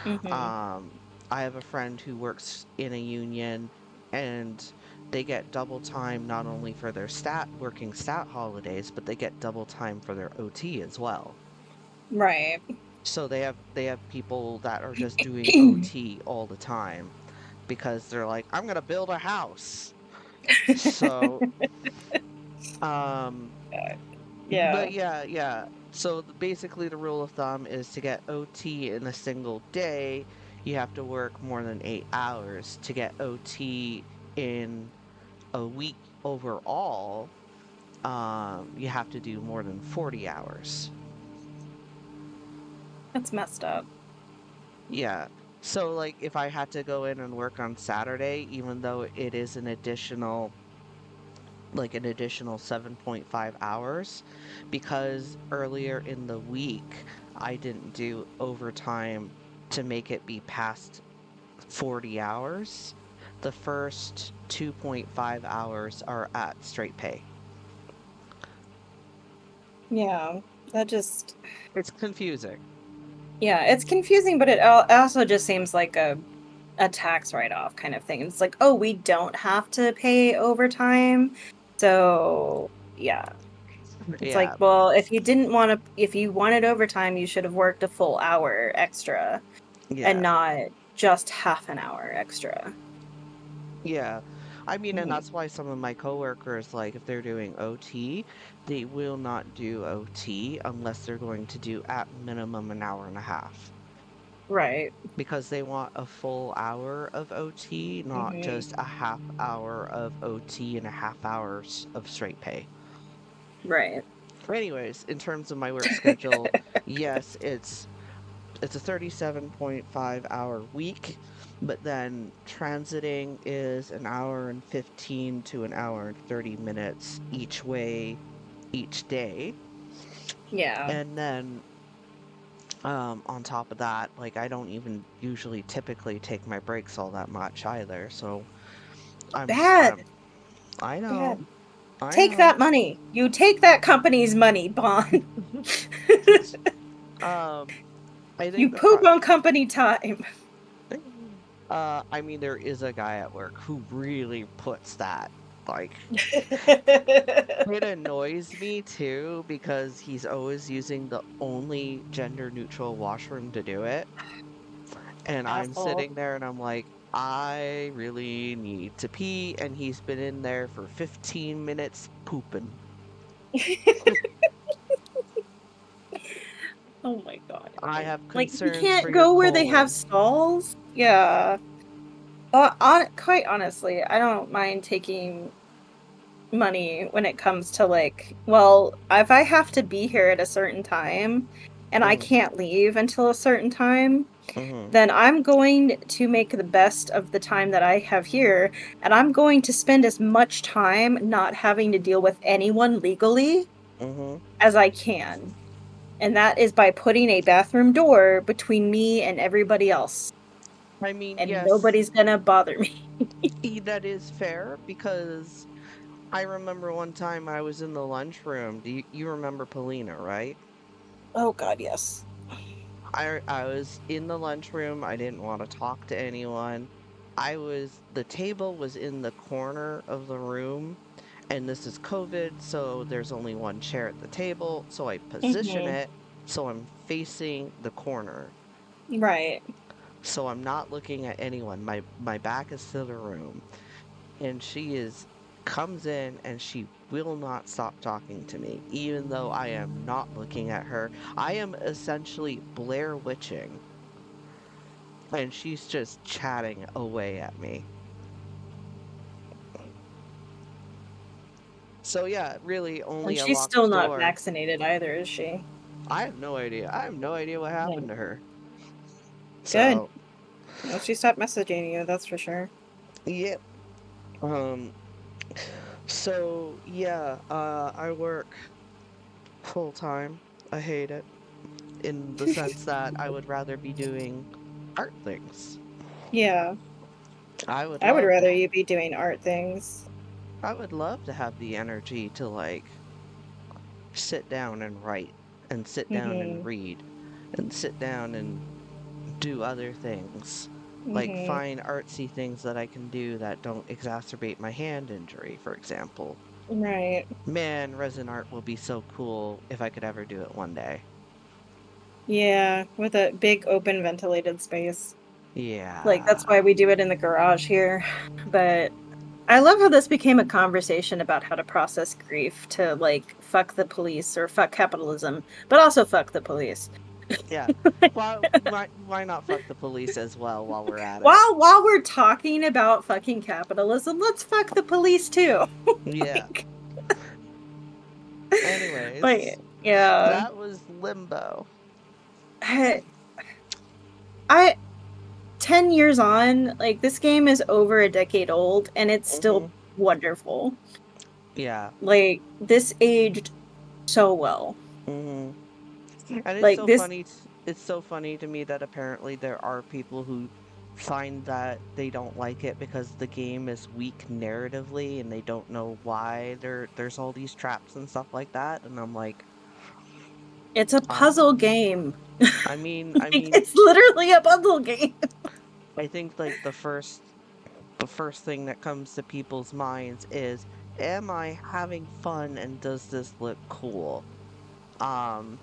Mm-hmm.
Um, I have a friend who works in a union and they get double time not only for their working stat holidays, but they get double time for their OT as well.
Right.
So they have people that are just doing OT all the time because they're like, I'm gonna build a house. So, um,
Yeah,
but yeah. So basically, the rule of thumb is to get OT in a single day, you have to work more than 8 hours. To get OT in a week overall, you have to do more than 40 hours.
that's messed up.
Yeah. So like if I had to go in and work on Saturday, even though it is an additional 7.5 hours, because earlier in the week I didn't do overtime to make it be past 40 hours. The first 2.5 hours are at straight pay.
Yeah, that just
It's confusing.
yeah, it's confusing, but it also just seems like a tax write-off kind of thing. It's like, oh, we don't have to pay overtime, so yeah. It's like,
Yeah,
well, if you wanted overtime, you should have worked a full hour extra and
yeah,
not just half an hour extra.
yeah. I mean, and
Mhm.
that's why some of my coworkers, like if they're doing OT, they will not do OT unless they're going to do at minimum an hour and a half
Right.
because they want a full hour of OT, not
Mhm.
just a half hour of OT and a half hours of straight pay.
Right.
Anyways, in terms of my work schedule, yes, it's a 37.5-hour week, but then transiting is an hour and 15 to an hour and 30 minutes each way each day.
Yeah.
And then on top of that, like I don't even usually typically take my breaks all that much either. So I'm s-
Bad.
I'm I know.
Bad.
I
Take
know.
that money. You take that company's money, Bond.
Um I think
You
the
poop on company time.
I mean there is a guy at work who really puts that like it annoys me too because he's always using the only gender neutral washroom to do it. And I'm
Asshole.
sitting there and I'm like, I really need to pee. And he's been in there for 15 minutes pooping.
Oh my god.
I have
Like, you
concerns for
can't
your
go where they have
colon.
stalls? Yeah. Quite honestly, I don't mind taking money when it comes to like, well, if I have to be here at a certain time and I
Hmm.
can't leave until a certain time,
Hmm.
then I'm going to make the best of the time that I have here, and I'm going to spend as much time not having to deal with anyone legally
Hmm.
as I can. And that is by putting a bathroom door between me and everybody else,
I mean,
and
yes,
nobody's gonna bother me.
that is fair because I remember one time I was in the lunchroom. Do you remember Polina, right?
Oh god, yes.
I was in the lunchroom. I didn't want to talk to anyone. The table was in the corner of the room, and this is COVID, so there's only one chair at the table. So I position
Mhm.
it so I'm facing the corner.
Right.
So I'm not looking at anyone. My back is to the room, and she is comes in and she will not stop talking to me, even though I am not looking at her. I am essentially Blair Witching, and she's just chatting away at me. So yeah, really only
And
a
she's
locked
still not
door.
vaccinated either, is she?
I have no idea. I have no idea what happened
No.
to her.
Good.
So,
Well, she stopped messaging you, that's for sure.
yep. Um, so yeah, I work full time. I hate it in the sense that I would rather be doing art things.
Yeah.
I would
I would
love to
rather you be doing art things.
I would love to have the energy to like sit down and write and sit down and
Mm-hmm.
read and sit down and do other things. Like
Mm-hmm.
find artsy things that I can do that don't exacerbate my hand injury, for example.
Right.
Man, resin art will be so cool if I could ever do it one day.
Yeah, with a big open ventilated space. Like, that's
Yeah.
why we do it in the garage here. But I love how this became a conversation about how to process grief to, like, fuck the police or fuck capitalism, but also fuck the police.
Yeah. Why not fuck the police as well while we're at it?
While we're talking about fucking capitalism, let's fuck the police too.
Yeah.
Like, but
Anyways,
yeah,
that was Limbo.
I, I 10 years on, like this game is over a decade old and it's
Hmm.
still wonderful.
Yeah.
Like this aged so well.
Hmm. And it's
Like
so
this
funny. It's so funny to me that apparently there are people who find that they don't like it because the game is weak narratively and they don't know why there's all these traps and stuff like that. And I'm like,
it's a
um,
puzzle game.
I
Like
mean,
it's literally a puzzle game.
I think like the first thing that comes to people's minds is, am I having fun and does this look cool? Um,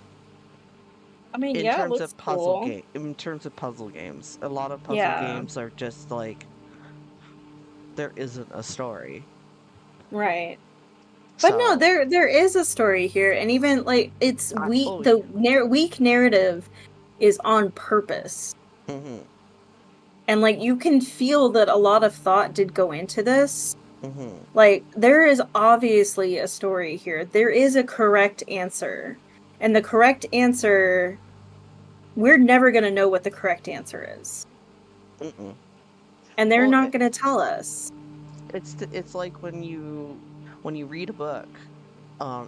I mean,
in
yeah, it
terms
looks
of
cool.
in terms of puzzle games, a lot of puzzle
Yeah,
games are just like there isn't a story.
right. But no,
So,
there is a story here, and even like it's weak.
oh,
The weak narrative is on purpose,
mm-hmm,
and like you can feel that a lot of thought did go into this.
mm-hmm,
Like there is obviously a story here. There is a correct answer, and the correct answer, we're never gonna know what the correct answer is,
mm-mm.
and they're
Well,
not gonna tell us.
it's like when you read a book,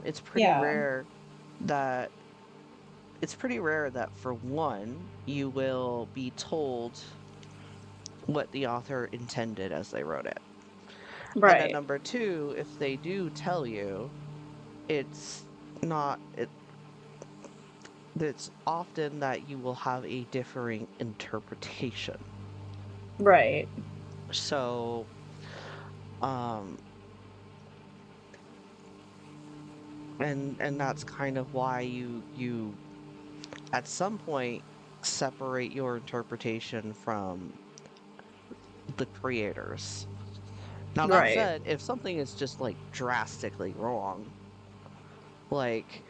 it's pretty
Yeah,
rare that for one you will be told what the author intended as they wrote it. And then
right,
number two, if they do tell you, it's not it it's often that you will have a differing interpretation.
right.
So, um, and that's kind of why you at some point separate your interpretation from the creators. Now that
Right.
said, if something is just like drastically wrong, like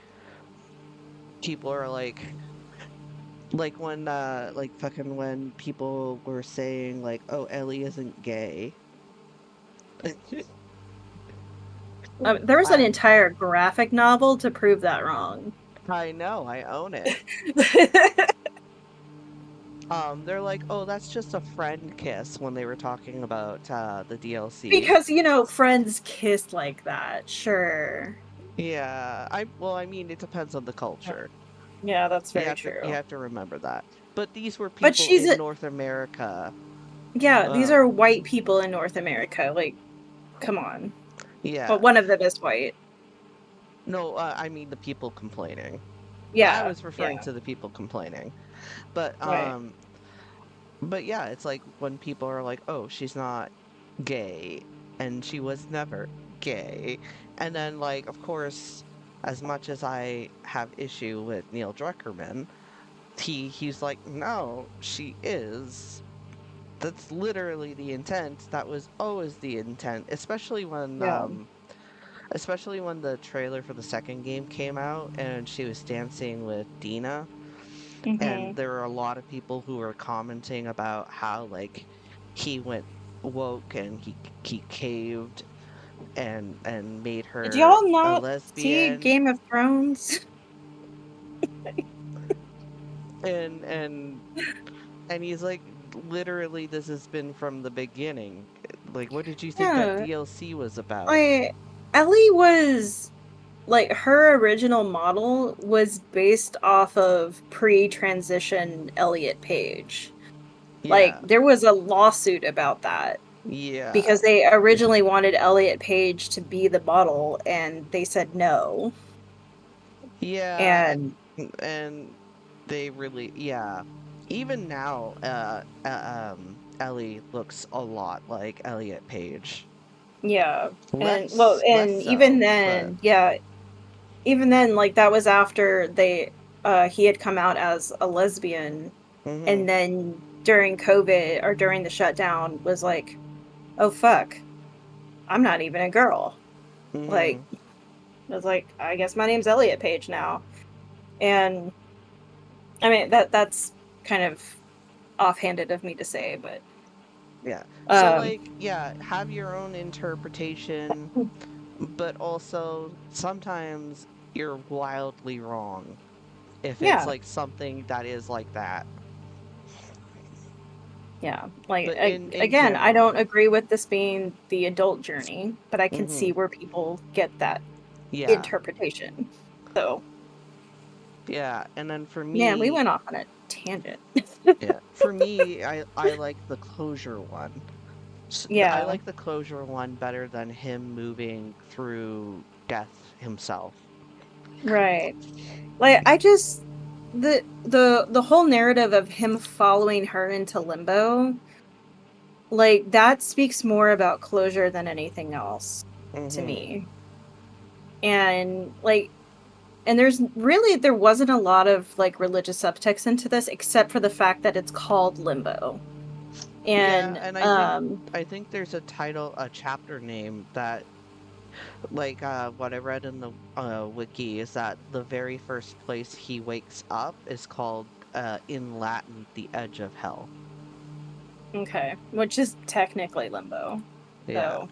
people are like when like fucking when people were saying like, oh, Ellie isn't gay.
There was an
I
entire graphic novel to prove that wrong.
I know, I own it. They're like, oh, that's just a friend kiss when they were talking about the DLC.
Because, friends kiss like that, sure.
Yeah, I mean, it depends on the culture.
Yeah, that's very
You
true.
have to remember that. But these were
But
people
she's
in
a
North America.
yeah, these
Um,
are white people in North America. Like, come on. But
yeah.
one of them is white.
No, I mean the people complaining. I
Yeah,
was referring
yeah,
to the people complaining. But
right.
um but yeah, it's like when people are like, "Oh, she's not gay and she was never gay." And then like of course, as much as I have issue with Neil Druckerman, he's like, no, she is. That's literally the intent. That was always the intent,
Yeah.
especially when the trailer for the second game came out and she was dancing with Dina, and
Mm-hmm.
there were a lot of people who were commenting about how like he went woke and he caved and made
Did
her
y'all
a
not see
lesbian,
Game of Thrones?
and and he's like, literally, this has been from the beginning. Like, what did you think that
Yeah.
DLC was about?
I Ellie was like her original model was based off of pre-transition Elliot Page. Like
Yeah,
there was a lawsuit about that
yeah,
because they originally wanted Elliot Page to be the model and they said no.
yeah,
And
and they really, yeah. Even now, Ellie looks a lot like Elliot Page.
yeah. And well,
Less
and even
so, but
then, yeah, even then, like that was after he had come out as a lesbian,
hmm
and then during COVID or during the shutdown was like, oh fuck, I'm not even a girl. Like
hmm
I was like, I guess my name's Elliot Page now. And I mean that's kind of offhanded of me to say, but
yeah. So
um
like, yeah, have your own interpretation, but also sometimes you're wildly wrong if it's
yeah,
like something that is like that.
yeah. Like
But in
again, I don't
general,
agree with this being the adult journey, but I can
hmm
see where people get that
yeah,
interpretation. So,
yeah. And then for
man, we
me,
went off on a tangent.
yeah, for me, I like the closure one. I
Yeah,
like the closure one better than him moving through death himself.
right. Like I just the whole narrative of him following her into limbo, like that speaks more about closure than anything else to
hmm
me. And like and there wasn't a lot of like religious subtext into this except for the fact that it's called limbo.
Yeah,
And
and I think there's a title, a chapter name that like what I read in the wiki is that the very first place he wakes up is called in Latin the edge of hell.
okay, which is technically limbo.
Yeah.
So,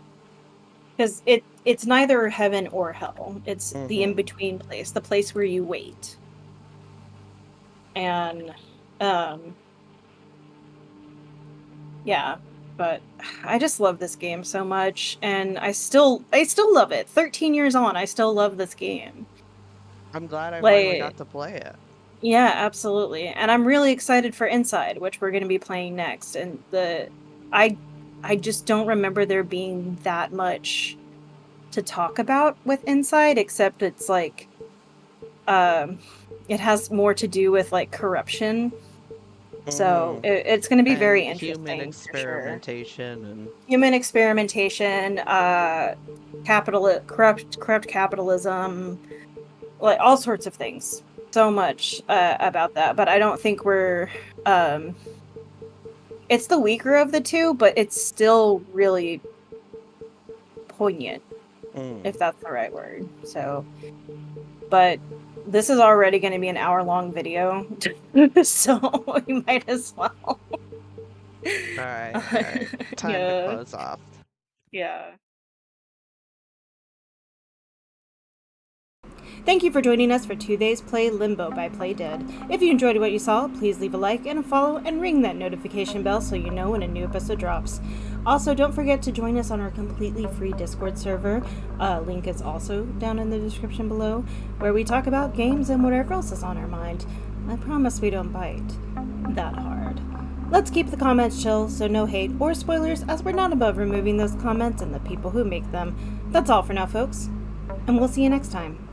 because it's neither heaven or hell. It's the
hmm
in-between place, the place where you wait. And um yeah, but I just love this game so much and I still love it. 13 years on, I still love this game.
I'm glad I finally got
Like
to play it.
yeah, absolutely. And I'm really excited for Inside, which we're going to be playing next. And I I just don't remember there being that much to talk about with Inside except it's like um it has more to do with like corruption. So
hmm
it's going to be very
And human
interesting for sure.
experimentation and
Human experimentation, corrupt capitalism, like all sorts of things. So much about that, but I don't think um it's the weaker of the two, but it's still really poignant, if
mm.
that's the right word. So, but this is already going to be an hour-long video, so we might as well.
All right. Time to
Yeah,
close off.
yeah. Thank you for joining us for today's Play Limbo by Play Dead. If you enjoyed what you saw, please leave a like and a follow and ring that notification bell so you know when a new episode drops. Also, don't forget to join us on our completely free Discord server. Link is also down in the description below, where we talk about games and whatever else is on our mind. I promise we don't bite that hard. Let's keep the comments chill, so no hate or spoilers, as we're not above removing those comments and the people who make them. That's all for now, folks, and we'll see you next time.